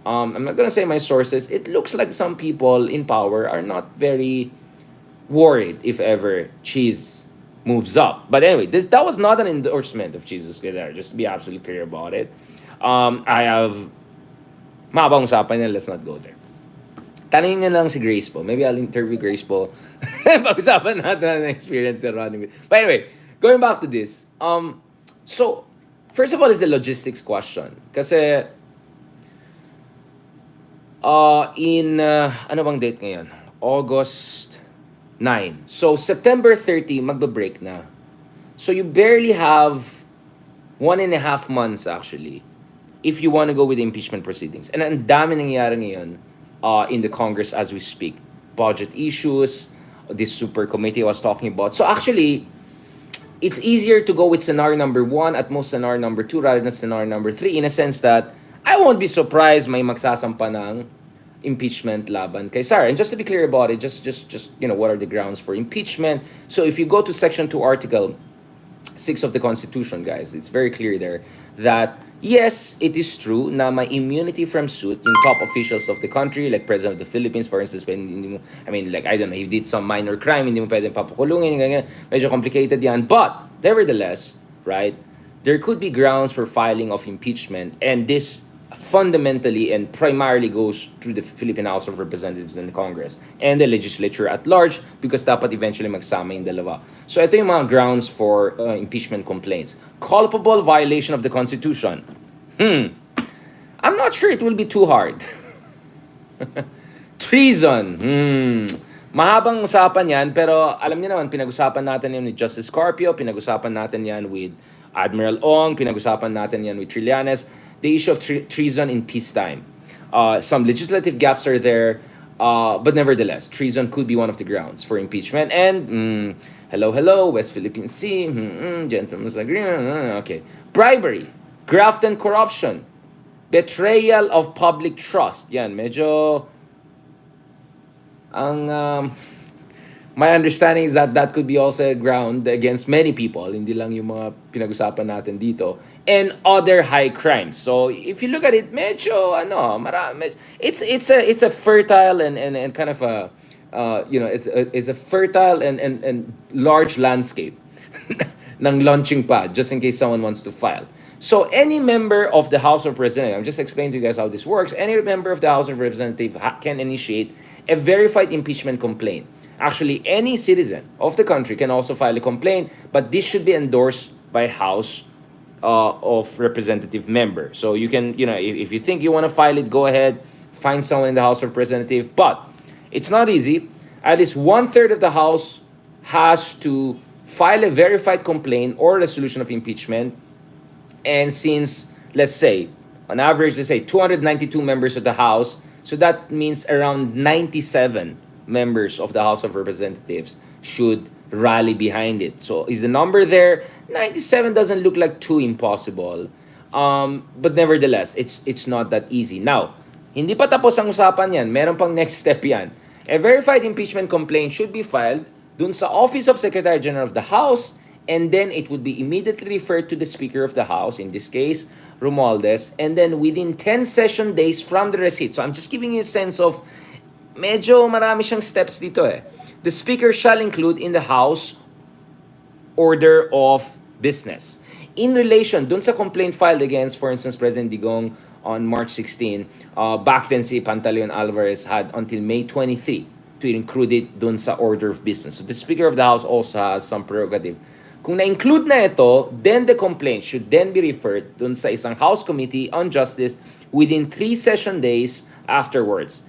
I'm not gonna say my sources, it looks like some people in power are not very worried if ever Cheese moves up. But anyway, that was not an endorsement of Jesus Guerrero, just to be absolutely clear about it. I have mabang usapan yan, let's not go there. Tanungin niya lang si Grace po. Maybe I'll interview Grace po. Pag-usapan natin ang experience na running with. But anyway, going back to this. So, first of all is the logistics question. Kasi, ano bang date ngayon? August 9. So, September 30, magbe-break na. So, you barely have 1.5 months actually if you want to go with the impeachment proceedings. And ang dami nangyayari ngayon in the Congress as we speak. Budget issues, this super committee I was talking about. So actually, it's easier to go with scenario number 1 at most scenario number 2 rather than scenario number 3 in a sense that I won't be surprised may magsasampa ng impeachment laban kay SARA. And just to be clear about it, just what are the grounds for impeachment? So if you go to Section 2, Article 6 of the Constitution, guys, it's very clear there that yes, it is true na may immunity from suit yung top officials of the country, like President of the Philippines, for instance, hindi mo, I mean, like, I don't know, if he did some minor crime, hindi mo pwedeng papakulungin, ganyan, medyo complicated yan. But, nevertheless, right, there could be grounds for filing of impeachment, and this fundamentally and primarily goes through the Philippine House of Representatives and the Congress and the legislature at large because dapat eventually magsama yung dalawa. So ito yung mga grounds for impeachment complaints. Culpable violation of the Constitution. I'm not sure it will be too hard. Treason. Mahabang usapan yan, pero alam niyo naman, pinag-usapan natin yan with Justice Carpio, pinag-usapan natin yan with Admiral Ong, pinag-usapan natin yan with Trillanes. The issue of treason in peacetime. Some legislative gaps are there, but nevertheless, treason could be one of the grounds for impeachment. And, hello, West Philippine Sea, gentlemen's agreement, okay. Bribery, graft and corruption, betrayal of public trust. Yan, medyo, my understanding is that could be also a ground against many people, hindi lang yung mga pinag-usapan natin dito, and other high crimes. So if you look at it, medyo it's a fertile and kind of a it's a fertile and large landscape ng launching pad just in case someone wants to file. So any member of the House of Representatives, I'm just explaining to you guys how this works. Any member of the House of Representatives can initiate a verified impeachment complaint. Actually, any citizen of the country can also file a complaint, but this should be endorsed by House of Representative member. So you can, if you think you want to file it, go ahead, find someone in the House of Representatives. But it's not easy. At least 1/3 of the House has to file a verified complaint or resolution of impeachment. And since, let's say, on average, 292 members of the House, so that means around 97 members of the House of Representatives should rally behind it. So is the number there? 97 doesn't look like too impossible. But nevertheless, it's not that easy. Now, hindi pa tapos ang usapan yan. Meron pang next step yan. A verified impeachment complaint should be filed dun sa Office of Secretary General of the House, and then it would be immediately referred to the Speaker of the House, in this case, Romualdez, and then within 10 session days from the receipt. So I'm just giving you a sense of medyo marami siyang steps dito eh. The Speaker shall include in the House order of business. In relation, dun sa complaint filed against, for instance, President Digong on March 16, back then si Pantaleon Alvarez had until May 23 to include it dun sa order of business. So the Speaker of the House also has some prerogative. Kung na-include na ito, then the complaint should then be referred dun sa isang House Committee on Justice within 3 session days afterwards.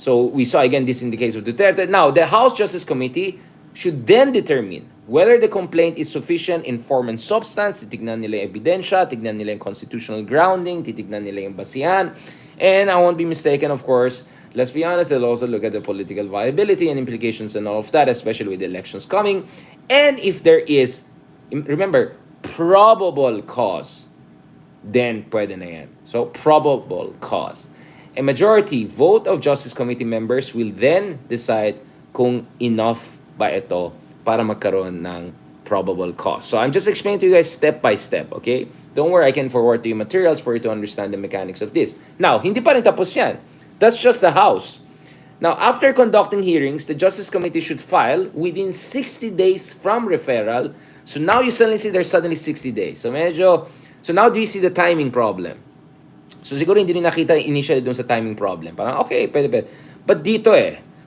So we saw again this in the case of Duterte. Now, the House Justice Committee should then determine whether the complaint is sufficient in form and substance. Titignan nila yung ebidensya, tignan nila yung constitutional grounding, titignan nila yung basihan. And I won't be mistaken, of course, let's be honest, they'll also look at the political viability and implications and all of that, especially with the elections coming. And if there is, remember, probable cause, then pwede na yan. So, probable cause. A majority vote of Justice Committee members will then decide kung enough ba ito para magkaroon ng probable cause. So, I'm just explaining to you guys step by step, okay? Don't worry, I can forward to you materials for you to understand the mechanics of this. Now, hindi pa rin tapos yan. That's just the House. Now, after conducting hearings, the Justice Committee should file within 60 days from referral. So now you suddenly see there's suddenly 60 days. So now do you see the timing problem? So siguro hindi rin nakita initially dun sa timing problem. Parang okay, pwede. But dito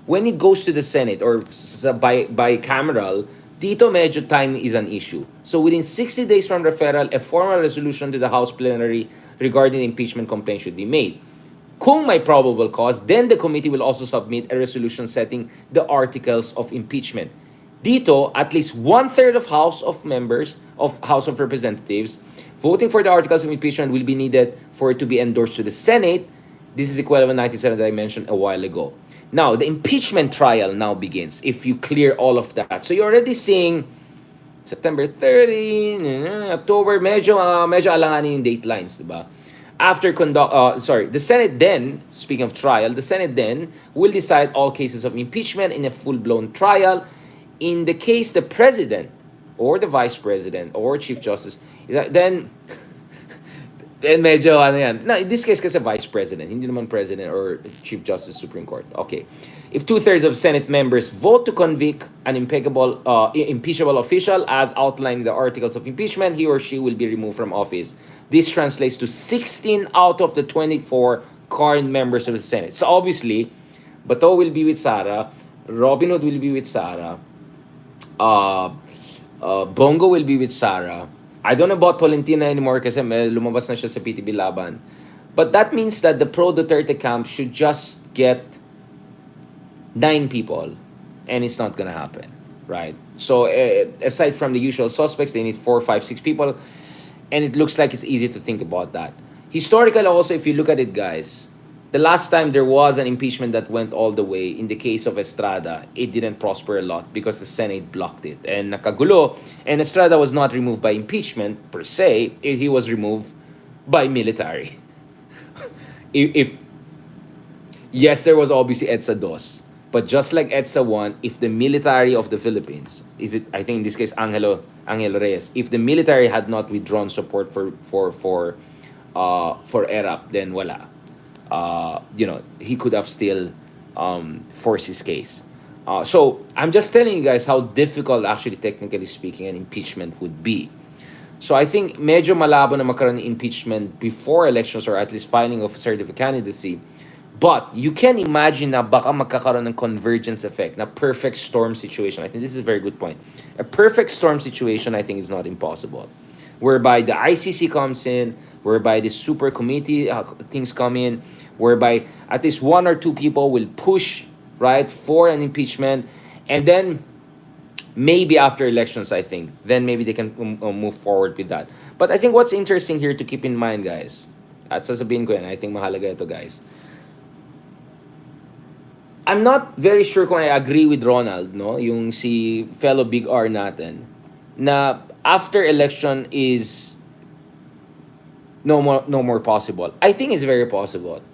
when it goes to the Senate or sa bicameral, dito medyo time is an issue. So within 60 days from referral, a formal resolution to the House plenary regarding the impeachment complaint should be made. Kung may probable cause, then the committee will also submit a resolution setting the articles of impeachment. Dito, at least one-third of House of Representatives voting for the articles of impeachment will be needed for it to be endorsed to the Senate. This is equivalent 97 that I mentioned a while ago. Now, the impeachment trial now begins if you clear all of that. So you're already seeing September 30, October, medyo alanganin yung datelines, diba? The Senate then, speaking of trial, the Senate then will decide all cases of impeachment in a full-blown trial. In the case the President or the Vice President or Chief Justice, then medyo ano yan. No, in this case kasi Vice President, hindi naman President or Chief Justice Supreme Court. Okay. If 2/3 of Senate members vote to convict an impeachable official as outlined in the articles of impeachment, he or she will be removed from office. This translates to 16 out of the 24 current members of the Senate. So obviously, Bato will be with SARA, Robin Hood will be with SARA, Bongo will be with SARA. I don't know about Tolentino anymore kasi lumabas na siya sa PTB Laban. But that means that the pro-Duterte camp should just get 9 people, and it's not gonna happen, right? So aside from the usual suspects, they need 4, 5, 6 people, and it looks like it's easy to think about that. Historically, also, if you look at it, guys, the last time there was an impeachment that went all the way, in the case of Estrada, it didn't prosper a lot because the Senate blocked it. And nakagulo, and Estrada was not removed by impeachment per se, he was removed by military. if Yes, there was obviously EDSA DOS, but just like EDSA 1, if the military of the Philippines, I think in this case Angelo Reyes, if the military had not withdrawn support for ERAP, then wala. He could have still forced his case. So I'm just telling you guys how difficult, actually, technically speaking, an impeachment would be. So I think medyo malabo na magkaroon ng impeachment before elections or at least filing of certificate of candidacy. But you can imagine na baka magkakaroon ng convergence effect, na perfect storm situation. I think this is a very good point. A perfect storm situation, I think, is not impossible. Whereby the ICC comes in, whereby the super committee things come in, whereby at least 1 or 2 people will push, right, for an impeachment, and then maybe after elections, I think, then maybe they can move forward with that. But I think what's interesting here to keep in mind, guys, at sasabihin ko yan, I think mahalaga ito, guys. I'm not very sure kung I agree with Ronald, no, yung si fellow Big R natin, na after election is no more possible. I think it's very possible.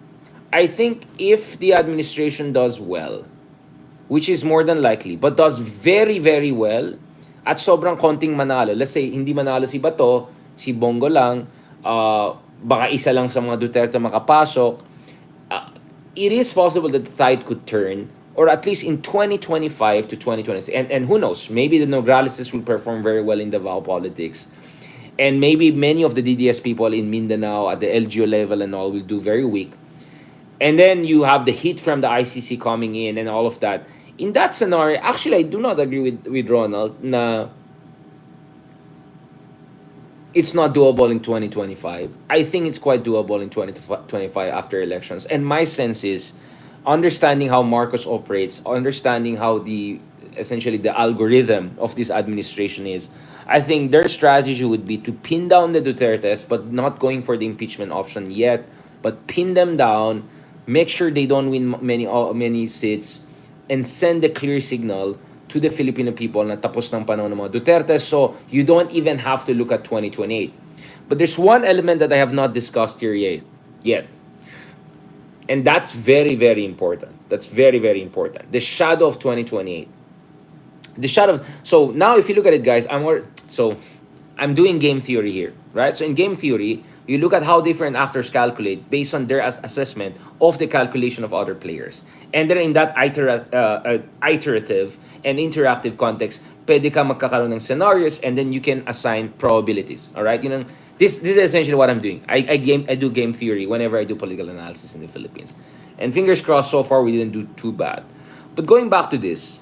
I think if the administration does well, which is more than likely, but does very, very well, at sobrang konting manalo, let's say hindi manalo si Bato, si Bongo lang, baka isa lang sa mga Duterte makapasok, it is possible that the tide could turn, or at least in 2025 to 2026. And who knows, maybe the Nograleses will perform very well in Davao politics. And maybe many of the DDS people in Mindanao at the LGU level and all will do very weak. And then you have the heat from the ICC coming in and all of that. In that scenario, actually, I do not agree with Ronald na it's not doable in 2025. I think it's quite doable in 2025 after elections. And my sense is understanding how Marcos operates, understanding how the essentially the algorithm of this administration is, I think their strategy would be to pin down the Dutertes, but not going for the impeachment option yet, but pin them down, make sure they don't win many seats, and send a clear signal to the Filipino people na tapos ng panahon ng mga Duterte, so you don't even have to look at 2028. But there's one element that I have not discussed here yet. And that's very, very important. That's very, very important. The shadow of 2028. The shadow. So now, if you look at it, guys, I'm doing game theory here, right? So in game theory, you look at how different actors calculate based on their assessment of the calculation of other players. And then in that iterative and interactive context, pwede ka magkakaroon ng scenarios, and then you can assign probabilities. All right? This is essentially what I'm doing. I do game theory whenever I do political analysis in the Philippines. And fingers crossed, so far we didn't do too bad. But going back to this,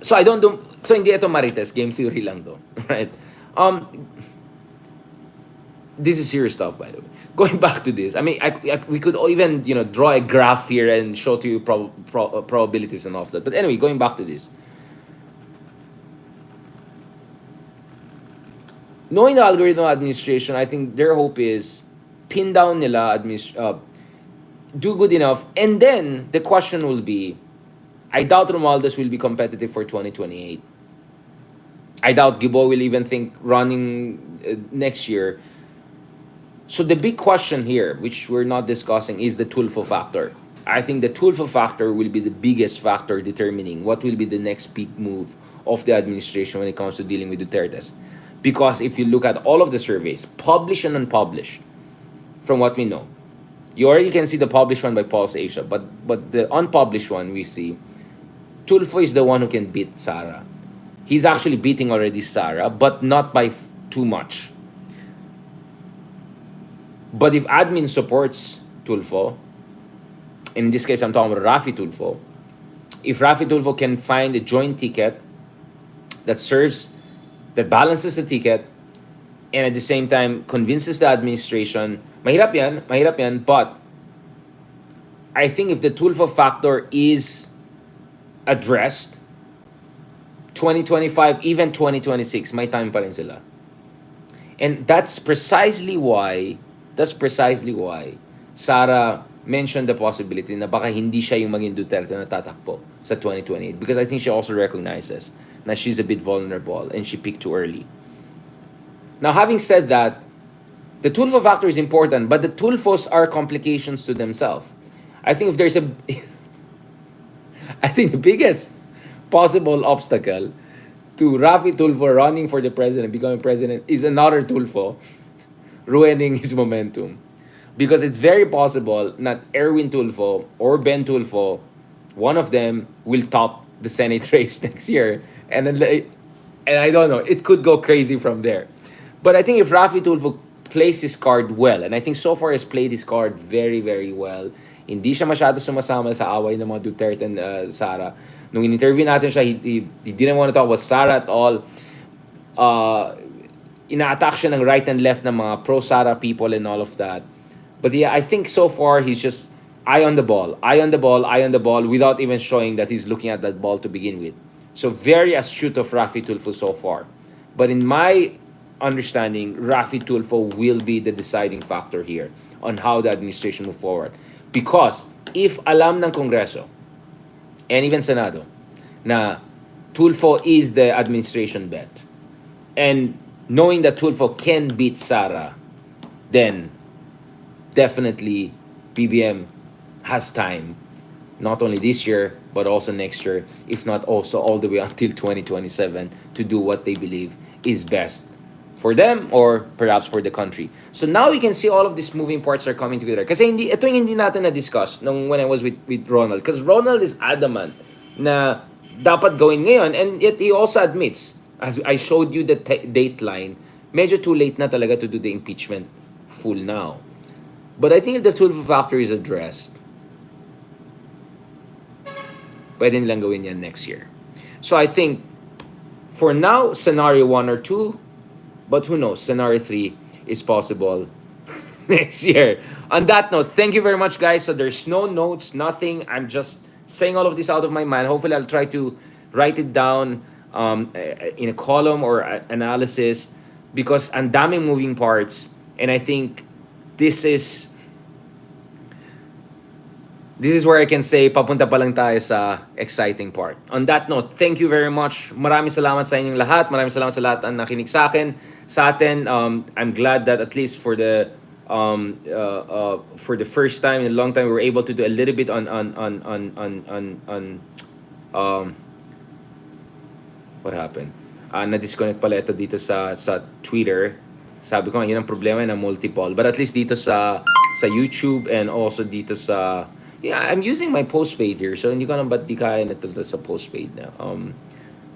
so I don't do, so hindi ito marites, game theory lang do, right? This is serious stuff, by the way. Going back to this, I mean, we could even draw a graph here and show to you probabilities and all of that. But anyway, going back to this, knowing the algorithm administration, I think their hope is pin down nila do good enough, and then the question will be, I doubt Romualdez will be competitive for 2028. I doubt Gibo will even think running next year. So the big question here, which we're not discussing, is the Tulfo factor. I think the Tulfo factor will be the biggest factor determining what will be the next big move of the administration when it comes to dealing with Duterte's. Because if you look at all of the surveys, published and unpublished, from what we know, you already can see the published one by Pulse Asia, but the unpublished one we see, Tulfo is the one who can beat SARA. He's actually beating already SARA, but not by too much. But if admin supports Tulfo, and in this case I'm talking about Rafi Tulfo, if Rafi Tulfo can find a joint ticket that balances the ticket, and at the same time convinces the administration, mahirap yan, but I think if the Tulfo factor is addressed, 2025, even 2026, may time pa rin sila. And that's precisely why Sara mentioned the possibility na baka hindi siya yung maging Duterte na tatakbo sa 2028, because I think she also recognizes na she's a bit vulnerable and she picked too early. Now, having said that, the Tulfo factor is important, but the Tulfos are complications to themselves. I think if there's I think the biggest possible obstacle to Rafi Tulfo running for the president, becoming president, is another Tulfo ruining his momentum. Because it's very possible that Erwin Tulfo or Ben Tulfo, one of them, will top the Senate race next year. And I don't know, it could go crazy from there. But I think if Rafi Tulfo plays his card well, and I think so far has played his card very, very well, hindi siya masyado sumasama sa away ng mga Duterte and Sara. Nung in-interview natin siya, he didn't want to talk about Sara at all. Ina-attack siya ng right and left ng mga pro-Sara people and all of that. But yeah, I think so far he's just eye on the ball, without even showing that he's looking at that ball to begin with. So very astute of Rafi Tulfo so far. But in my understanding, Rafi Tulfo will be the deciding factor here on how the administration move forward. Because if alam ng Kongreso and even Senado na Tulfo is the administration bet, and knowing that Tulfo can beat Sara, then definitely BBM has time, not only this year, but also next year, if not also all the way until 2027, to do what they believe is best for them or perhaps for the country. So now you can see all of these moving parts are coming together. Kasi ito yung hindi natin na-discuss when I was with Ronald. Because Ronald is adamant na dapat gawin ngayon, and yet he also admits, as I showed you the date line, medyo too late na talaga to do the impeachment full now. But I think if the Tulfo factor is addressed, pwede nilang gawin yan next year. So I think, for now, scenario 1 or 2, but who knows, scenario 3 is possible next year. On that note, thank you very much, guys. So there's no notes, nothing. I'm just saying all of this out of my mind. Hopefully, I'll try to write it down in a column or analysis because ang daming moving parts. And I think this is this is where I can say papunta pa lang tayo sa exciting part. On that note, thank you very much. Maraming salamat sa inyong lahat. Maraming salamat sa lahat ang nakinig sa akin, sa atin. I'm glad that at least for the first time in a long time we were able to do a little bit um what happened? Na-disconnect pala ito dito sa Twitter. Sabi ko, yun ang problema ng multiple. But at least dito sa YouTube and also dito sa yeah, I'm using my postpaid here. So hindi ko na ba't di kaya nito sa postpaid na.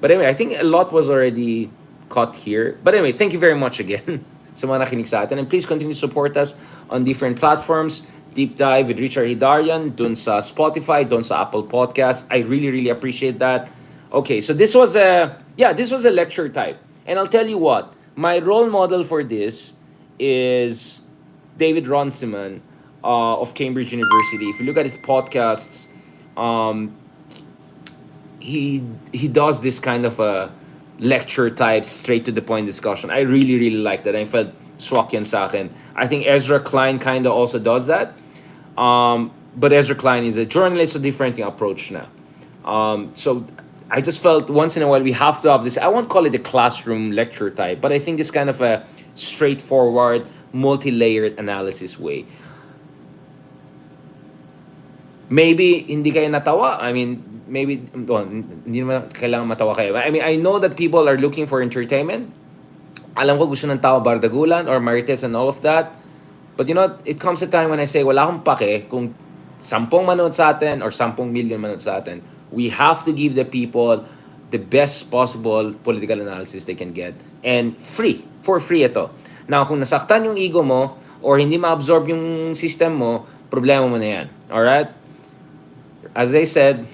But anyway, I think a lot was already caught here. But anyway, thank you very much again sa mga nakinig sa atin. And please continue to support us on different platforms. Deep Dive with Richard Hidarian, dun sa Spotify, dun sa Apple Podcast. I really, really appreciate that. Okay, so this was a lecture type. And I'll tell you what, my role model for this is David Runciman of Cambridge University. If you look at his podcasts, um, he does this kind of a lecture type, straight to the point discussion. I really, really like that. I felt swak yan sa akin. I think Ezra Klein kind of also does that. But Ezra Klein is a journalist, so different yung approach na. So I just felt once in a while we have to have this. I won't call it a classroom lecture type, but I think this kind of a straightforward, multi-layered analysis way. Maybe hindi kayo natawa. I mean, maybe well, hindi naman kailangan matawa kayo. I mean, I know that people are looking for entertainment. Alam ko gusto ng tao Bardagulan or Marites and all of that. But you know, it comes a time when I say, wala akong pake kung 10 manood sa atin or 10 million manood sa atin. We have to give the people the best possible political analysis they can get. And free. For free ito. Now, kung nasaktan yung ego mo or hindi ma-absorb yung system mo, problema mo na yan. Alright? As they said,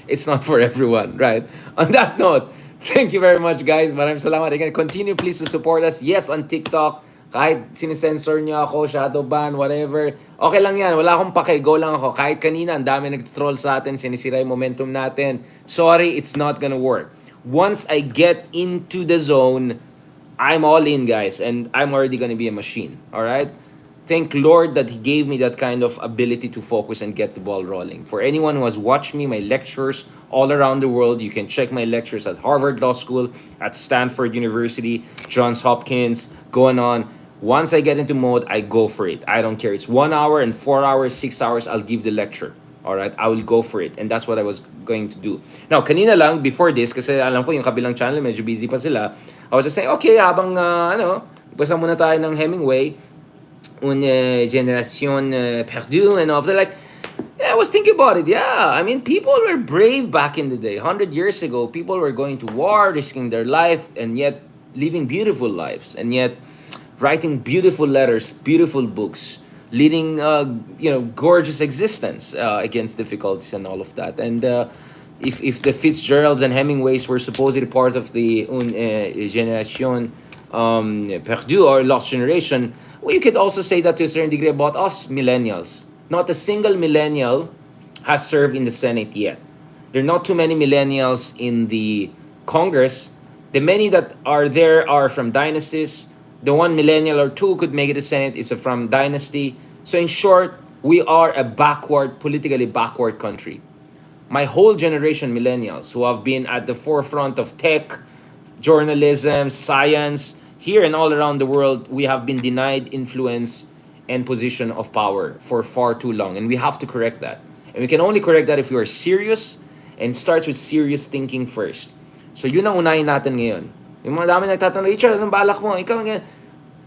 it's not for everyone, right? On that note, thank you very much, guys. Maraming salamat. Again, continue please to support us. Yes, on TikTok. Kahit sinisensor niyo ako, shadow ban, whatever. Okay lang yan. Wala akong pake. Go lang ako. Kahit kanina, ang dami nag-troll sa atin. Sinisira yung momentum natin. Sorry, it's not gonna work. Once I get into the zone, I'm all in, guys. And I'm already gonna be a machine. Alright? Thank Lord that He gave me that kind of ability to focus and get the ball rolling. For anyone who has watched me, my lectures all around the world, you can check my lectures at Harvard Law School, at Stanford University, Johns Hopkins, going on. Once I get into mode, I go for it. I don't care. It's 1 hour and 4 hours, 6 hours, I'll give the lecture. All right, I will go for it. And that's what I was going to do. Now, kanina lang, before this, kasi alam ko yung kabilang channel, medyo busy pa sila, I was just saying, okay, habang, basa muna tayo ng Hemingway, une génération perdue and all of that. Like, yeah, I was thinking about it. Yeah, I mean, people were brave back in the day. 100 years ago, people were going to war, risking their life, and yet living beautiful lives, and yet writing beautiful letters, beautiful books, leading, gorgeous existence against difficulties and all of that. And if the Fitzgeralds and Hemingways were supposedly part of the génération perdue or lost generation, well, you could also say that to a certain degree about us millennials. Not a single millennial has served in the Senate yet. There are not too many millennials in the Congress. The many that are there are from dynasties. The one millennial or two could make it to the Senate is from dynasty. So in short, we are a politically backward country. My whole generation millennials who have been at the forefront of tech, journalism, science, here and all around the world, we have been denied influence and position of power for far too long. And we have to correct that. And we can only correct that if we are serious and starts with serious thinking first. So yun ang unahin natin ngayon. Yung mga dami nagtatanong, Richard, anong balak mo? Ikaw,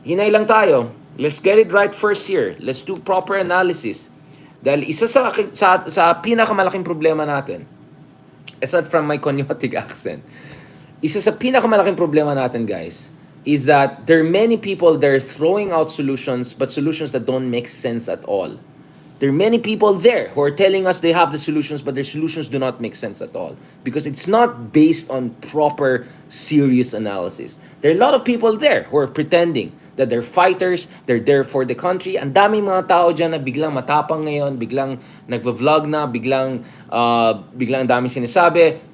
hinay lang tayo. Let's get it right first here. Let's do proper analysis. Dahil isa sa pinakamalaking problema natin, aside from my conyotic accent, isa sa pinakamalaking problema natin, guys, is that there are many people that are throwing out solutions, but solutions that don't make sense at all. There are many people there who are telling us they have the solutions, but their solutions do not make sense at all because it's not based on proper, serious analysis. There are a lot of people there who are pretending that they're fighters, they're there for the country. Ang daming mga tao dyan na biglang matapang ngayon, biglang nagva-vlog na, biglang daming sinasabi.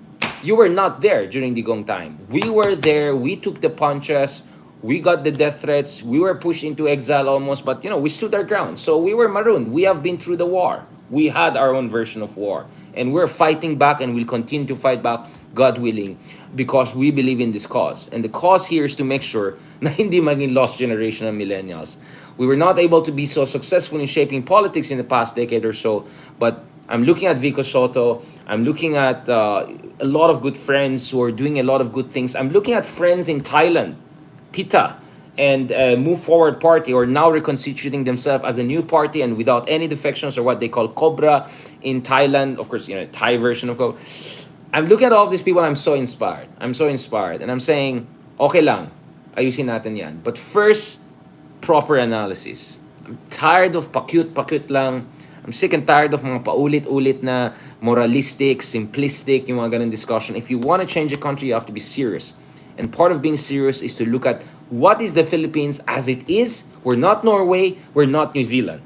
You were not there during Digong time. We were there, we took the punches, we got the death threats, we were pushed into exile almost, but we stood our ground. So we were marooned. We have been through the war. We had our own version of war. And we're fighting back and we'll continue to fight back, God willing, because we believe in this cause. And the cause here is to make sure na hindi maging lost generation of millennials. We were not able to be so successful in shaping politics in the past decade or so, but I'm looking at Vico Soto. I'm looking at a lot of good friends who are doing a lot of good things. I'm looking at friends in Thailand, PITA, and Move Forward Party, or now reconstituting themselves as a new party and without any defections, or what they call Cobra in Thailand. Of course, Thai version of Cobra. I'm looking at all of these people. I'm so inspired. And I'm saying, okay lang, ayusin natin yan. But first, proper analysis. I'm tired of pakyut lang. I'm sick and tired of mga paulit-ulit na moralistic, simplistic, yung mga ganun discussion. If you want to change a country, you have to be serious. And part of being serious is to look at what is the Philippines as it is. We're not Norway. We're not New Zealand.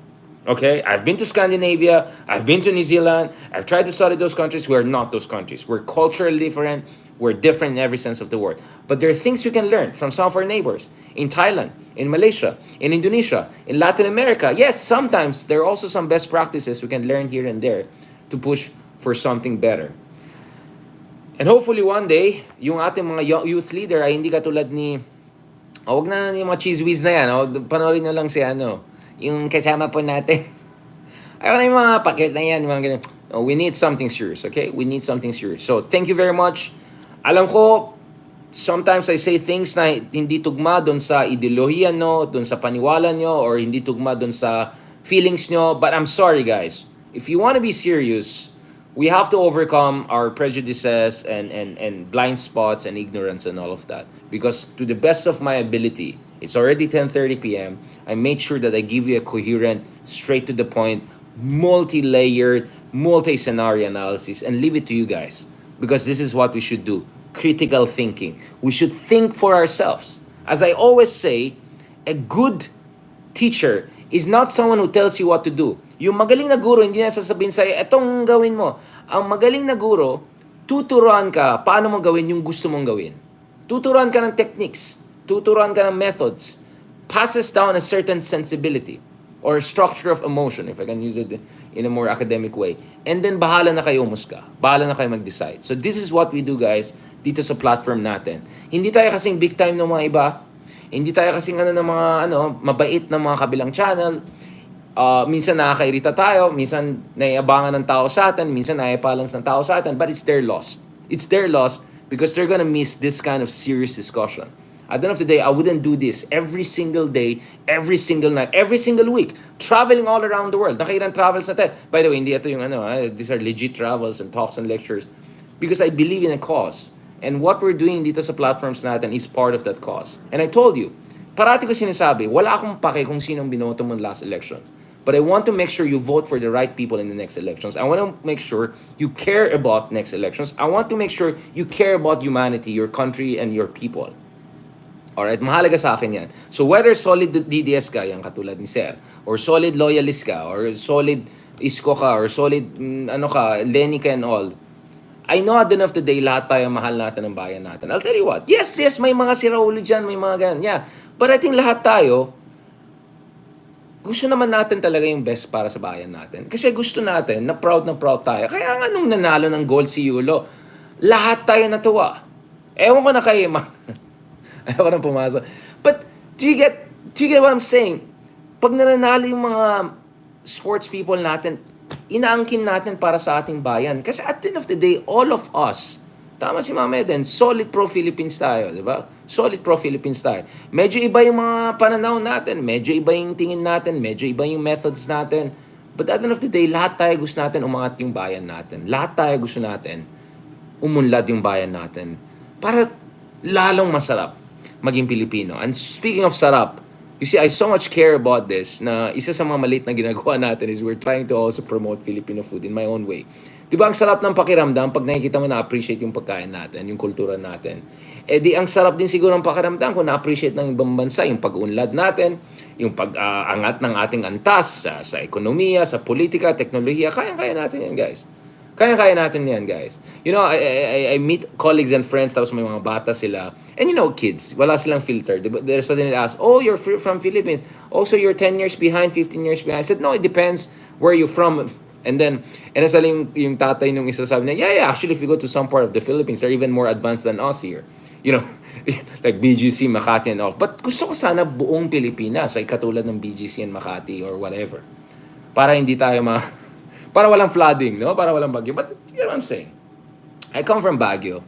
Okay? I've been to Scandinavia. I've been to New Zealand. I've tried to study those countries. We're not those countries. We're culturally different. We're different in every sense of the word. But there are things you can learn from some of our neighbors in Thailand, in Malaysia, in Indonesia, in Latin America. Yes, sometimes there are also some best practices we can learn here and there to push for something better. And hopefully one day, yung ating mga youth leader ay hindi katulad ni, wag na yung mga cheese whiz na yan, panoorin nyo lang si yung kasama po natin. Ayaw na yung mga pakit na yan, yung mga ganun. No, we need something serious, okay? We need something serious. So, thank you very much. Alam ko, sometimes I say things na hindi tugma doon sa ideolohiya nyo, doon sa paniwala nyo, or hindi tugma doon sa feelings nyo. But I'm sorry, guys. If you want to be serious, we have to overcome our prejudices and blind spots and ignorance and all of that. Because to the best of my ability, it's already 10:30 p.m. I made sure that I give you a coherent, straight to the point, multi-layered, multi-scenario analysis and leave it to you guys. Because this is what we should do. Critical thinking. We should think for ourselves. As I always say, a good teacher is not someone who tells you what to do. Yung magaling na guro, hindi na sasabihin sa'yo, etong gawin mo. Ang magaling na guro, tuturuan ka paano mo gawin yung gusto mong gawin. Tuturuan ka ng techniques. Tuturuan ka ng methods. Passes down a certain sensibility or structure of emotion, if I can use it in a more academic way. And then, bahala na kayo umusga. Bahala na kayo mag-decide. So, this is what we do, guys, dito sa platform natin. Hindi tayo kasing big time ng mga iba. Hindi tayo kasing ng mga, mabait na mga kabilang channel. Minsan nakakairita tayo. Minsan naiabangan ng tao sa atin. Minsan naiapalans ng tao sa atin. But it's their loss. It's their loss because they're gonna miss this kind of serious discussion. At the end of the day, I wouldn't do this every single day, every single night, every single week. Traveling all around the world. Nakailang travels natin. By the way, hindi ito yung these are legit travels and talks and lectures. Because I believe in a cause. And what we're doing dito sa platforms natin is part of that cause. And I told you, parati ko sinasabi, wala akong pake kung sinong binoto mo last elections. But I want to make sure you vote for the right people in the next elections. I want to make sure you care about next elections. I want to make sure you care about humanity, your country, and your people. Alright, mahalaga sa akin yan. So whether solid DDS ka, yan katulad ni Sir, or solid loyalist ka, or solid Isko ka, or solid Lenny ka and all, I know at the end of the day, lahat tayo mahal natin ng bayan natin. I'll tell you what, yes, may mga siraulo dyan, may mga ganyan, yeah. But I think lahat tayo, gusto naman natin talaga yung best para sa bayan natin. Kasi gusto natin, na proud tayo. Kaya nga nung nanalo ng gold si Yulo, lahat tayo natuwa. Ewan ko na kayo, ayaw ko nang pumasok. But, do you get what I'm saying? Pag nananalo yung mga sports people natin, inaangkin natin para sa ating bayan. Kasi at the end of the day, all of us, tama si Mama Eden, solid pro-Philippines tayo, di ba? Solid pro-Philippines tayo. Medyo iba yung mga pananaw natin, medyo iba yung tingin natin, medyo iba yung methods natin. But at the end of the day, lahat tayo gusto natin umangat yung bayan natin. Lahat tayo gusto natin umunlad yung bayan natin. Para lalong masarap maging Pilipino. And speaking of sarap, You see, I so much care about this na isa sa mga maliit na ginagawa natin is we're trying to also promote Filipino food in my own way. Di ba ang sarap ng pakiramdam pag nakikita mo na-appreciate yung pagkain natin, yung kultura natin. Eh di ang sarap din siguro ng pakiramdam kung na-appreciate ng ibang bansa yung pag-unlad natin, yung pag-angat ng ating antas sa ekonomiya, sa politika, teknolohiya. Kaya-kaya natin yan, guys. Kaya-kaya natin yan, guys. You know, I meet colleagues and friends, tapos may mga bata sila. And you know, kids, wala silang filter. They're suddenly asked, oh, you're from Philippines. Also, you're 10 years behind, 15 years behind. I said, no, it depends where you're from. And nasa yung tatay nung isa sabi niya, yeah, actually, if you go to some part of the Philippines, they're even more advanced than us here. You know, like BGC, Makati, and all. But gusto ko sana buong Pilipinas ay katulad ng BGC and Makati or whatever. Para hindi tayo para walang flooding, no? Para walang bagyo. But you know what I'm saying? I come from Baguio.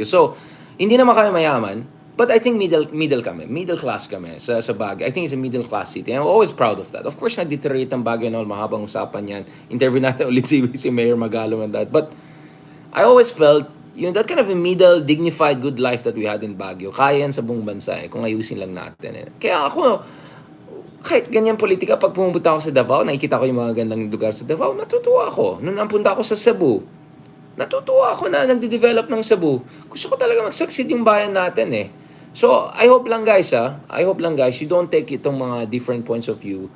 So, hindi naman kami mayaman, but I think middle kami. Middle class kami sa Baguio. I think it's a middle class city. And I'm always proud of that. Of course, nag-deteriorate ang Baguio and all. Mahabang usapan yan. Interview natin ulit si Mayor Magalo and that. But I always felt, you know, that kind of a middle, dignified, good life that we had in Baguio, kaya yan sa buong bansa kung ayusin lang natin. Kaya ako, kahit ganyan politika, pag pumunta ako sa Davao, nakikita ko yung mga gandang lugar sa Davao, natutuwa ako. Nung napunta ako sa Cebu, natutuwa ako na nagde-develop ng Cebu. Gusto ko talaga mag-succeed yung bayan natin. So, I hope lang guys, you don't take itong mga different points of view,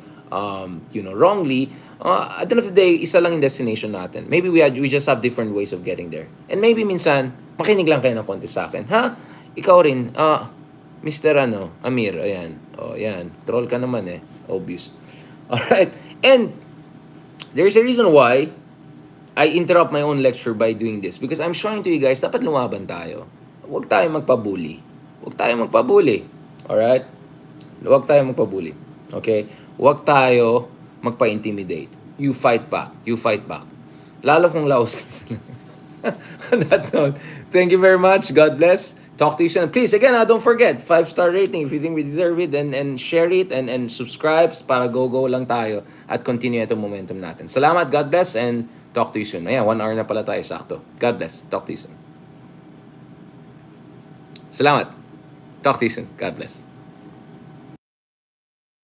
wrongly. At the end of the day, isa lang yung destination natin. Maybe we just have different ways of getting there. And maybe minsan, makinig lang kayo ng konti sa akin. Ha? Ikaw rin, Mr. Amir, ayan. Yan. Troll ka naman Obvious. Alright. And, there's a reason why I interrupt my own lecture by doing this. Because I'm showing to you guys, dapat lumaban tayo. Huwag tayo magpabuli. Alright? Huwag tayo magpabuli. Okay? Huwag tayo magpa-intimidate. You fight back. Lalo kung laos na sila. On that note, thank you very much. God bless. Talk to you soon. Please, again, don't forget, 5-star rating if you think we deserve it, and share it, and subscribe para go lang tayo at continue itong momentum natin. Salamat, God bless, and talk to you soon. Ayan, 1 hour na pala tayo, sakto. God bless. Talk to you soon. Salamat. Talk to you soon. God bless.